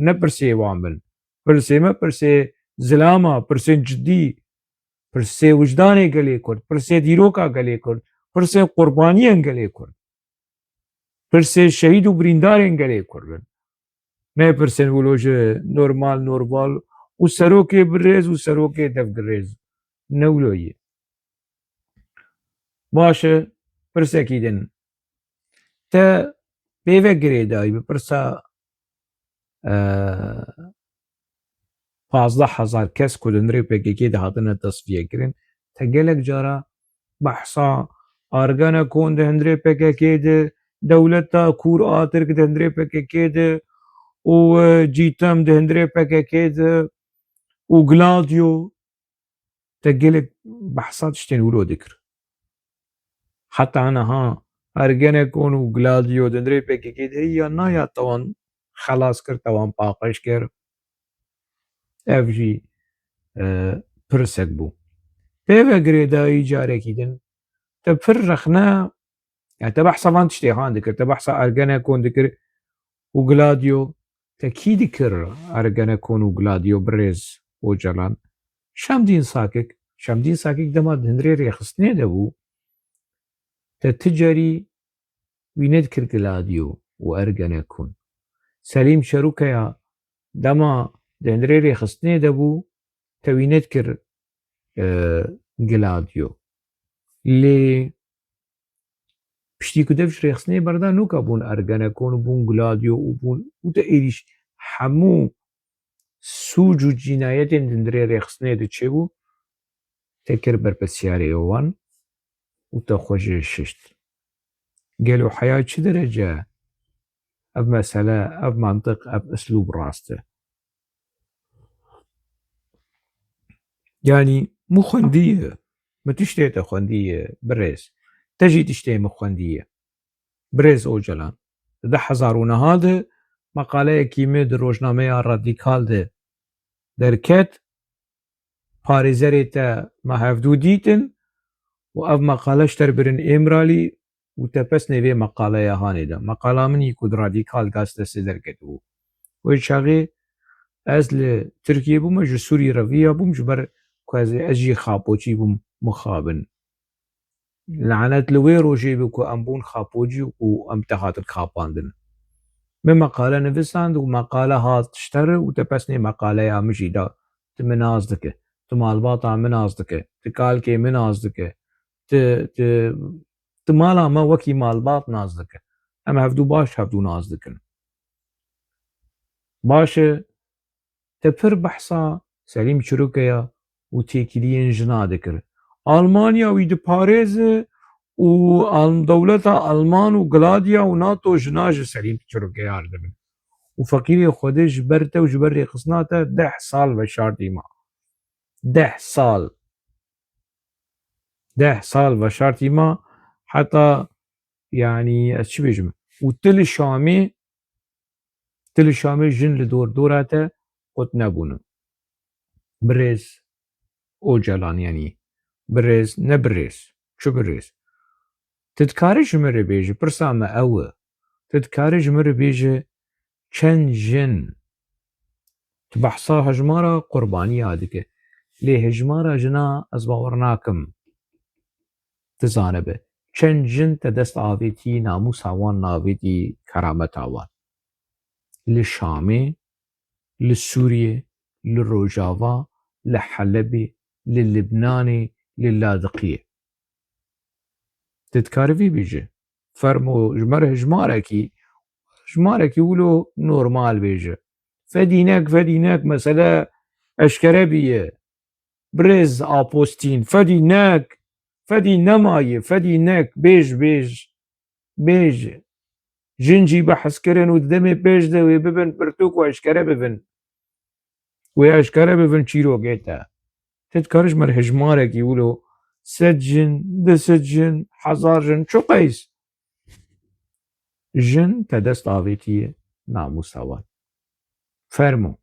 ne pirsê wan bin. Pirsê me pirsê zilama, pirsên ciddî, pirsê wijdanê gelê Kurd, pirsê dîroka gelê Kurd, pirsê qurbaniyên gelê Kurd, pirsê şehîd û birîndarên gelê Kurd bin. Ne pirsên wilo ji normal norval û serokê birêz û serokê devgirêz. Ne wilo ye. Baş e pirsekî din. Te pêve girêdayî bi pirsa 15,000 kes ku di hundirê PKK de hatine tasfiyekirin te gelek cara behsa Ergenekon di hundirê PKK de, dewleta Kûr a Tirk di hundirê PKK de û Cîtem di hundirê PKK de û Gladio te gelek behsa tiştên wilo dikir. Heta niha Ergenekon û Gladio di hundirê PKK de heye naya te wan xelas kir, te wan paqij kir. Ev jî pirsek bû. Pêve girêdayî carekî din te pir rexne yani te behsa van tiştê dikir, te behsa Ergenekon dikir û Gladio te kî dikir Ergenekon û Gladio birêz Ocalan? Şemdîn Sakik. Şemdîn Sakik dema di hundirê rêxistinê de bû te ti carî wî nedikir Gladio û Ergenekon. Selîm Şerûkeya dema di hundirê rêxistinê de bû te wî nedikir Gladio. Lê piştî ku dev ji rêxistinê berda nûka bûn Ergenekon û bûn Gladio û te êrîş hemû sûc û cinayetên di hundirê rêxistinê de çêbû te kir berpirsyarê wan û te xwe jê şişt. Gelo heya çi derece ev mesele, ev mantiq, ev üslûb rast e. Yani mû xwendî ye, mi tiştê te xwendî ye birêz, te jî tiştê min xwendî ye. Birêz Ocalan, di 2009 de meqaleyekî me di Rojnameya Radîkal de derket, parêzerê te me hevdû dîtin û ev meqale ji Terbirin Êmiralî û te pesnê vê meqaleya hanê de. Meqala min yî ku di Radîkal gazetesê derketibû. Wê çaxê ez li Tirkiye bûme ji Sûriyê re vîya bûm ji ber ku ez jî xapoçî bûm mixabin. Lanet li wê rojê bû ku em bûn xapocî û em te hatin xapandin. Min meqale nivisand û meqale hat tişter û te pesnê meqaleya min jî da tu min nas dike, tu malbata min nas dike, tu kalkê min nas dike, tu mala me wekî malbat nas dike. Em hevdû baş hevdû nas dikin. Baş e te pir behsa Selîm Çîrokya û têkiliyên jina dikir. Almanya wî diparêze û dewleta Alman û Giladiya û NATO jina ji Selîm Çîrokya re dibin. û feqîrê Xwedê ji ber te û ji ber rêxistina te 10 sal veşartî ma. 10 sal. 10 sal veşartî ma heta yanî ez çi bêjim û tu li Şamê jin li dordora te qut nebûnin. Birêz Ocalan yanî birêz ne birêz çi birêz. Tu dikarî ji min re bêjî pirsa me ew e tu dikarî ji min re bêjî çend jin tu behsa hejmara qurbaniya dike lê hejmara jina ez bawer nakim tu zanibe çend jin te dest avêtî namûsa wan navêtî kerameta wan. Li Şamê, li Sûriyê, li Rojava, li Helebê, li Libnanê, li Ladiqiyê. Tu dikarî vî bêjî fermo ji ber hejmarekî wilo normal bêje. Fedînek mesele eşkere bîye. Birêz apostîn fedî nemayê fedînek bêj jin jî behezkirin û di demê pêş de wê bibin pirtûk û eşkere bibin. Wê eşkere bibin çîrokê te. Tu dikarî ji ber hejmarekî wilo 100 jin, 200 jin, 1000 jin çi qeys jin te dest avêtiye namûsa wan. Fermo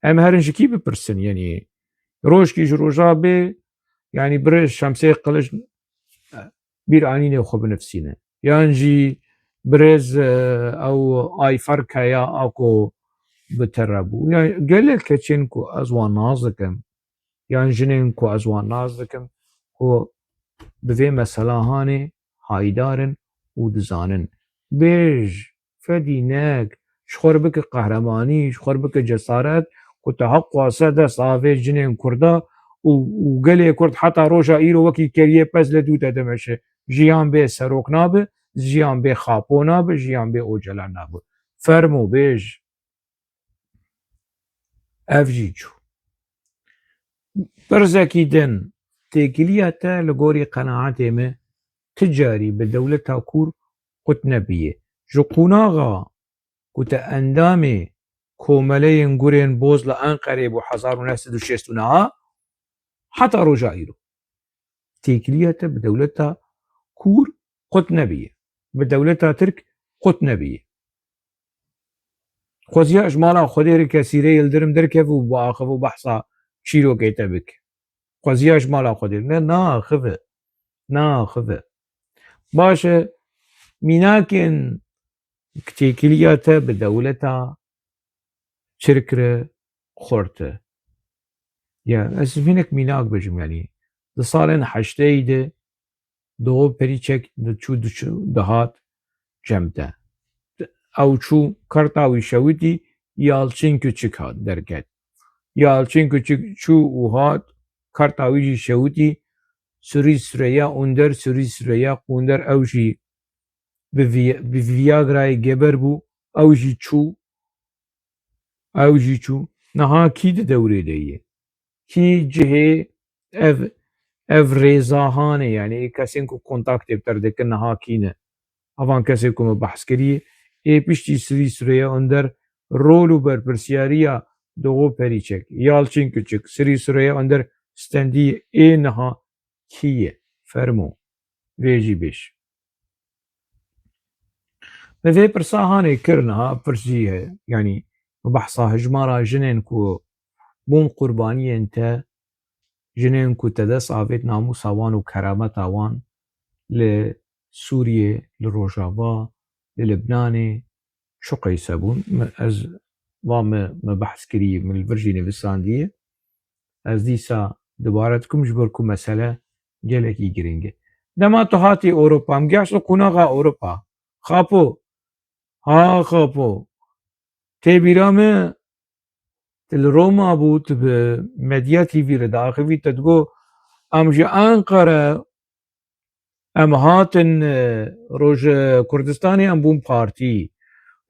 em herin ji kî bipirsin yanî rojkî ji roja bê yanî birêz Şemsê Qilic bîranînê xwe binivîsîne yan jî birêz ew Ayfer Kaya a ku bi te re bû yan gelek keçên ku ez wan nas dikim yan jinên ku ez wan nas dikim ku bi vê meselehanê haydarin û dizanin. Bêj fedînek ji xwe re bike qehremanî ji xwe re bike cesaret ku te heq xwase dest avê jinên Kurda û gelê Kurd heta roja îro wekî keriyê pez li dû te dimeşe. Jiyan bê serok nabe, jiyan bê xapo nabe, jiyan bê ocelan nabe. Fermo bêj ev jî çû. Pirzekî din têkiliya te li gorî qenaetê me ti carî bi dewleta Kûr qut nebûye. Ji qunaxa ku te endamê komeleyên gurên boz li Enqereyê bû 1969 heta roja îro. Têkiliya te bi dewleta Kûr qut nebûye. Bi dewleta Tirk qut nebûye. Xweziya ji mala Xwedê re kesîrê Yildirim derkeve û biaxive û behsa çîrokê te bike. Xweziya ji mala Xwedê re naxive. Baş e mînakên têkiliya te bi dewleta Tirk re xurt e. Ya ez hinek mînak bêjim yanî di salên heşteyî de Doğu Perîçek çû dihat cem te. Ew çû karta wî şewitî Yalçın Küçük hat derket. Yalçın Küçük çû û hat karta wî jî şewitî Surî Süreyya Under Surî Süreyya Under ew jî bi Viagrayê geber bû ew jî çû niha kî di dewrê de ye? Kî cihê ev rêzahanê yanî kesên ku kontaktê bi te dikin niha kî ne? Evan kesê ku me behs kiriye ê piştî Surî Süreyya Under rol û berpirsyariya Doğu Perîçek, Yalçın Küçük, Surî Süreyya Under stendiyê ê niha kî ye? Fermo vê jî bêj. Bi vê pirsa hanê kir niha pirsî heye yanî bi behsa hejmara jinên ku bûn qurbaniyên te jinên ku te dest avêt namûsa wan û kerameta wan li Sûriyê, li Rojava, li Libnanê çi qeys hebûn ez وام ما بحث كري من الفرجيني بالساندية از ديسا دوبارتكم جبركم مسألة جالكي جرينجي دما تهاتي أوروبا مجاش قناغا أوروبا خابو ها خابو تبيرامه الروما بوت بمديا تي في رداخي تدقو أمجي أنقرة ام هاتن روج کردستانی ام بوم پارتی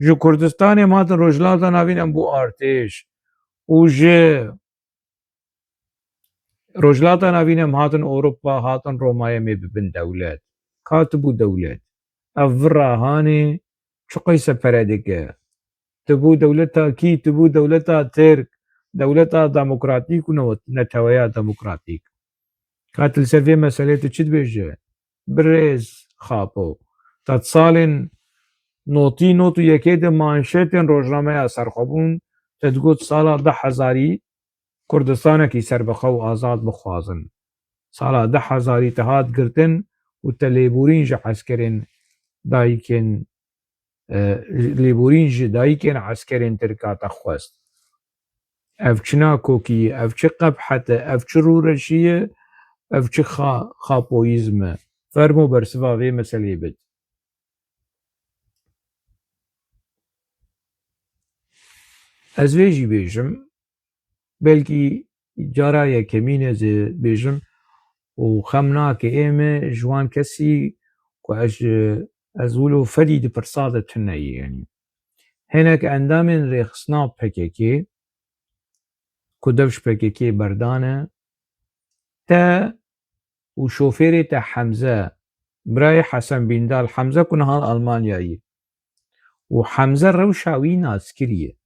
جو کردستانی ام هاتن روجلاتا ناوین ام بو ارتش و جو روجلاتا ناوین ام هاتن اوروبا هاتن رومايا مي ببن دولت كاتبو دولت افرا هاني شقي سفردك تبو دولتا كي تبو دولتا ترك دولتا ديمقراطيك ونتويا ديمقراطيك كاتل سفي مسألة تشد بيجي بريز خابو تتصالن نوتی نوت و یکی ده مانشتن روزنامه سرخوبون تدگوت سالا 10,000 کردستانه کی سر بخو آزاد بخوازن سالا 10,000 تهاد گرتن و تلیبورین جه عسکرین دایکن لیبورین جه دایکن عسکرین ترکات خواست اف چنا کوکی اف چه قبحت اف چه رورشیه اف چه خاپویزمه فرمو برسواوی مسئله بد از ویجی بیجم بلکی جارا یکمین از بیجم و خمنا که ایمه جوان کسی که از ولو فدید پرساده تنهی یعنی هنک اندامین ریخسنا پککی کدوش پککی بردانه تا و شوفیری تا حمزه برای حسن بیندال حمزه کنه هال آلمانیایی و حمزه روشاوی ناسکریه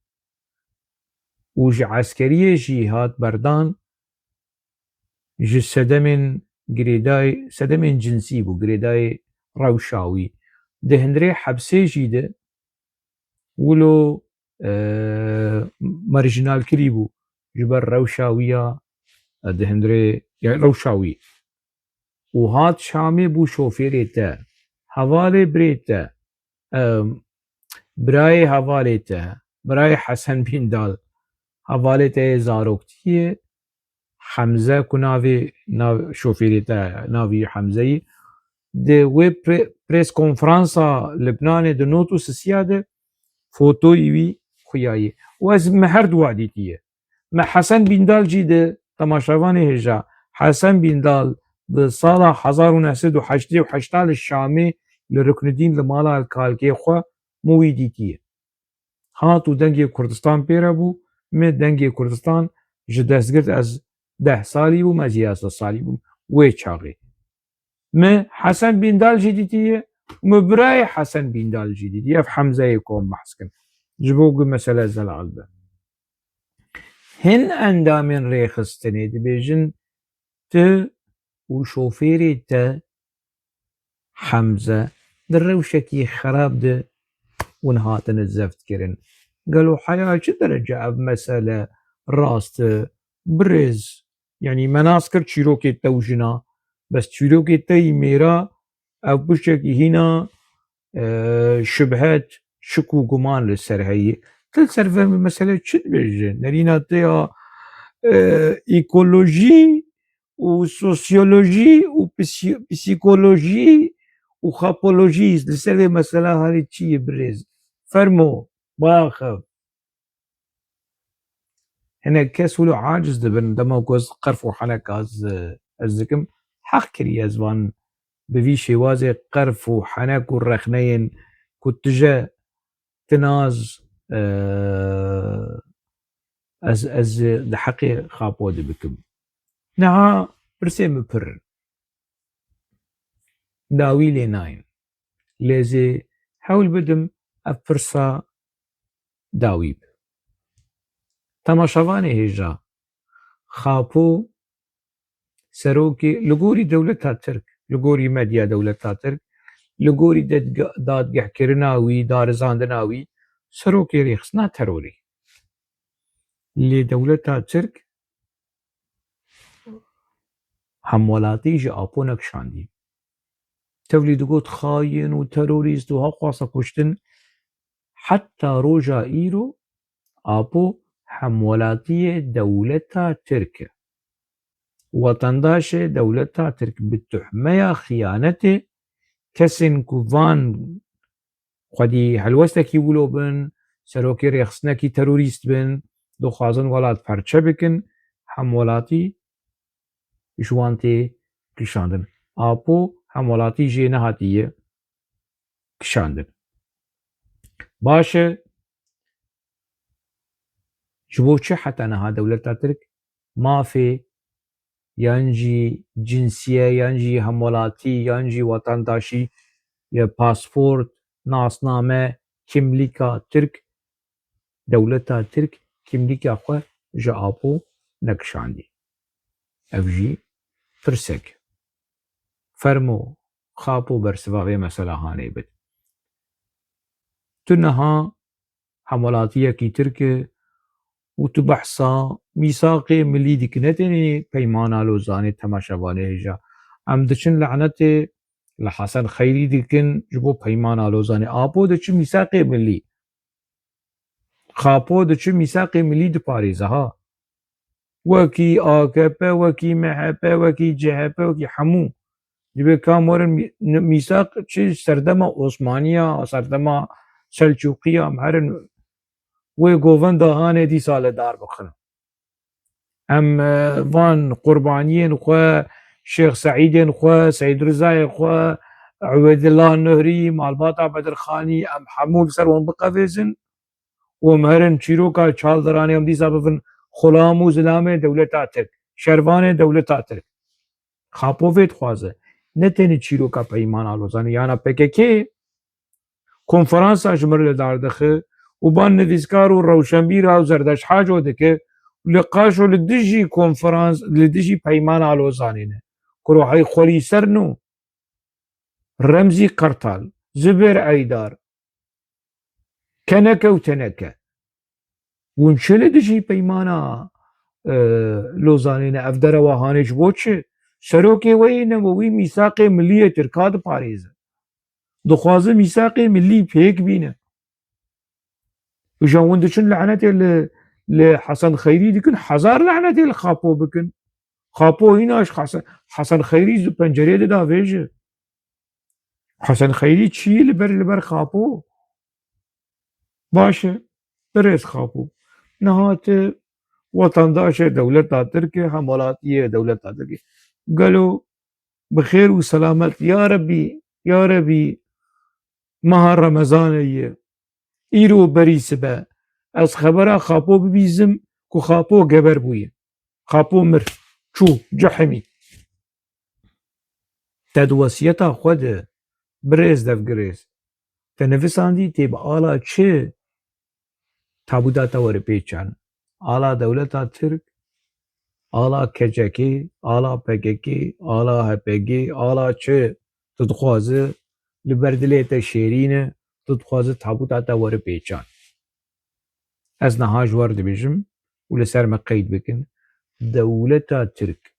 و جه عسکریه جهاد بردان جه سدمین جنسی بو گریدای روشاوی ده هندری حبسه جیده ولو مارجینال کری بو جبر روشاویه ده هندری روشاوی و هات شامي بو شوفيريته حوالي بريته براي حواليته براي حسن بن دال حواليته زاروكتيه حمزه كناوي ناو شوفيريته ناوي حمزه دي ويب بريس كونفرانسا لبنان دي نوتوس سياده فوتو يوي خياي واز مهر دواديتيه ما حسن بن دال جيده تماشاواني هجا حسن بن دال بسالا 1988 الشامي لركن الدين لمالا الكالكي خو مويديتيه هاتو دنگي كردستان بيرابو مي دنگي كردستان جدستگرت از 10 سالي بو مزي 11 سالي بو وي چاغي مي حسن بن دال جديتيه مبراي حسن بن دال جديتيه في حمزه يكون محسكن جبوق مسألة زلال به هن اندامين ريخستني دبيجن ت و شوفيري تا حمزة دروشكي خراب ده ونهاتن الزفت كرن قالوا حياة شو درجة بمسألة راست برز يعني مناسكر تشيروكي توجنا بس تشيروكي تي ميرا او بشكي هنا شبهات شكو قمان للسر هي تل سر مسألة شد بيجن نرينا تيا ايكولوجي و سوسيولوجي و بسيكولوجي و خابولوجي لسر مسألة هذه تشي برز فرمو باخف هنا كاس ولو عاجز دبن دما قوز قرفو حنك ازكم حق كري ازوان بفي شوازي قرفو حنك والرخنين كتجا تناز از دحقي خابو دبكم نها برسيم بر داوي لي ناين لازي حاول بدم افرسا داويب تماشاواني هجا خابو سروكي لغوري دولتها ترك لغوري مديا دولتها ترك لغوري دادگه كرناوي دارزاندناوي سروكي ريخسنا تروري اللي دولتها ترك همولاتي جي آپونك شاندي تولي دقوت خاين و تروريست و هاقواسا كشتن حتى روجا إيرو آپو همولاتی دولتا ترک وطنداش دولتا ترک بتحمية خيانته كسن كوفان خودی هلوستکی ولو بن سروکی رخصنکی تروریست بن دخوازن ولات پرچه بکن همولاتی جوانتی کشاندن آپو همولاتی جی نهاتیه کشاندن باشه جبو چه حتى نها دولتا ترك ما في ينجي جنسية ينجي همولاتي ينجي وطن داشي يا باسبورت ناسنامه كمليكا ترك دولتا ترك كمليكا خو جابو نكشاندي افجي ترسك فرمو خابو برسبابي مثلا هاني بد تنها همولاتية كي ترك وتبحثا ميثاق ملي دكنتني بيمانا لوزاني تماشاواني هجا ام دچن لعنتي لحسن خيري دكن جبو بيمانا لوزاني آبو دچن ميثاق ملي خابو دچن ميثاق ملي دباريزها وكي آكبه وكي محبه وكي جهبه وكي حمو جبه كامورن ميثاق چه سردما عثمانية سردما سلجوقية محرن وگوون دهانه دي سال دار بخن ام وان قربانيين خو شيخ سعيد خو سيد رزاي خو عبيد الله النهري مالباطا بدرخاني ام حمول سرون بقفزن ومهرن چيروكا چال دراني ام دي سببن خلامو زلامه دولتا ترك شروان دولتا ترك خاپوفت خوازه نتني چيروكا پیمان آلوزاني یانا پککی کنفرانسا جمر داردخه وبان نفيسكار وروشنبير زردش حاجو دكه لقاشو لدجي كونفرانس لدجي بيمان على زانينه كروحي خولي سرنو رمزي قرطال زبير ايدار كنكه وتنكه ونشل دجي بيمانا لوزانينه افدر وهانج بوچه سروكي وين وي ميثاق ملي تركاد باريز دخوازه ميثاق ملي فيك بينه وجاون دچن لعنته لحسن خيري دكن حزار لعنته الخابو بكن خابو هناش حسن خيري زو پنجره دا ويجه حسن خيري چي لبر خابو باشه برز خابو نهات وطنداش دولت تركي همولاتية دولت تركي قالوا بخير وسلامت يا ربي يا ربي مها رمضان ايرو بريسبه از خبره خابو ببيزم كو خابو قبر بويه خابو مر چو جحمي تدوسيتا خود برز دفگرز تنفساندي تيب آلا چه تابوداتا ور پیچان آلا دولتا ترك آلا كجكي آلا پگكي آلا هپگي آلا چه تدخوازه لبردليتا شيرينه تدخوازه تابوداتا ور پیچان از نهاج ورد بيجم ولسر ما قيد بكن دولتا ترك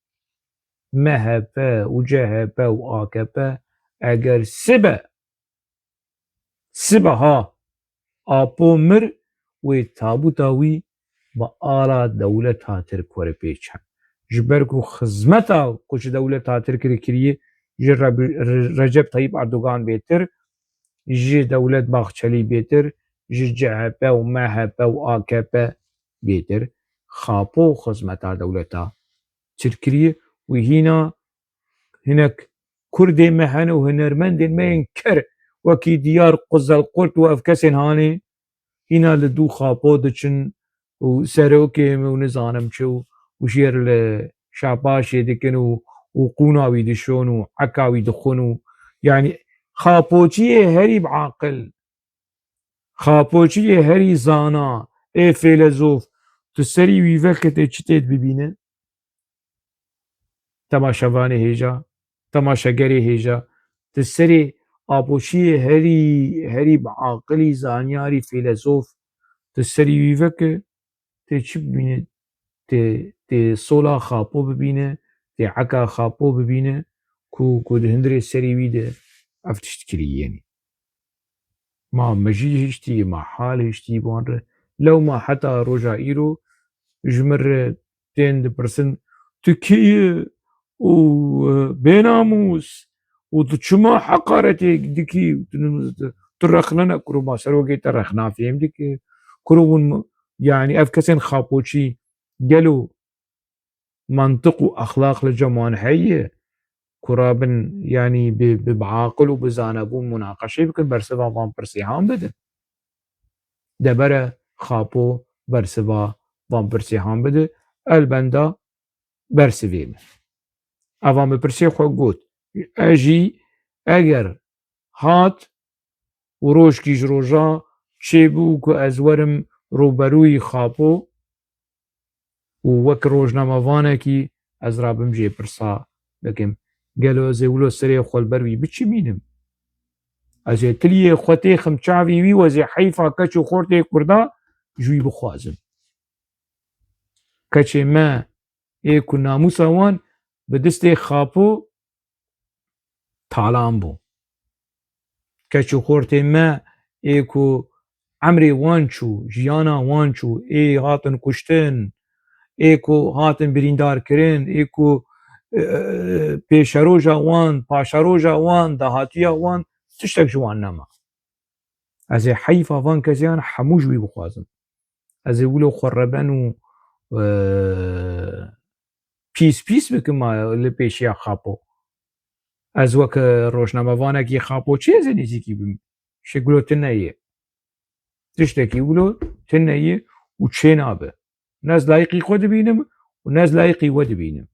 مهبه وجهبه وآكبه اگر سبه ها آپو مر و تابوتاوی با آلا دولتا ترك ور پیچان جبركو خزمتا كوش دولتا ترك ركريه جي رجب طيب اردوغان بيتر جي دولت باخچلي بيتر جي جهبه ومهبه وآكبه بيتر خابو خزمتا دولتا تركيه وهنا هناك كرد مهن وهنرمند ما ينكر وكي ديار قزل قلت وافكسن هاني هنا لدو خابو دچن وسروكي ونزانم شو وشير لشاباشي دكن وقوناوي دشون وعكاوي دخون يعني خابوچي هري بعاقل خابوچي هري زانا اي فيلسوف تسري ويفكت چتيت ببينه تماشاواني هيجا تماشاگري هيجا تسري آبوشي هري بعاقلي زانياري فيلسوف تسري ويفك تشي ببينه تي صولا خابو ببينه تي عكا خابو ببينه كو دهندري سري ويده افتشتكري يعني ما مجي هشتي ما حال هشتي بانره لو ما حتى روجا إيرو جمر تين دبرسن تكي وبيناموس وتشما حقارتي دكي ترخنا كرو ما سروكي ترخنا فيهم ديك كرو يعني أفكسن خابوشي قالوا منطق وأخلاق لجمان حية كرابن يعني بعاقل وبزانبون مناقشة بكن برسبا فان برسيحان بدن دبره خابو برسبا فان برسيحان بدن البندا برسویم اوام بپرسی خو گوت اجی اگر هات و روش کیج روژا چه بو که از ورم روبروی خاپو و وک روژناموانه کی از رابم جی پرسا بکم گلو از اولو سری خول بروی بچی مینم از تلیه خوته خمچاوی وی وزی حیفا کچو خورده کردا جوی بخوازم کچه ما ایکو ناموسا وان به دست خاپو تالان بو کچو خورته ما ایکو عمری وانچو جیانا وانچو ای هاتن کشتن ایکو هاتن بریندار کرن ایکو پیشروجا وان پاشروجا وان دهاتیا وان تشتک جوان نما از حیفا وان کزیان حموش بی بخوازم از اولو خربن و پیس بکم لپیشیا خاپو از وک روشناموانکی خاپو چه زنیزی بیم شگلو تنیه تشتکی ولو تنیه و چه نابه ناز لایقی خود بینم و ناز لایقی ود بینم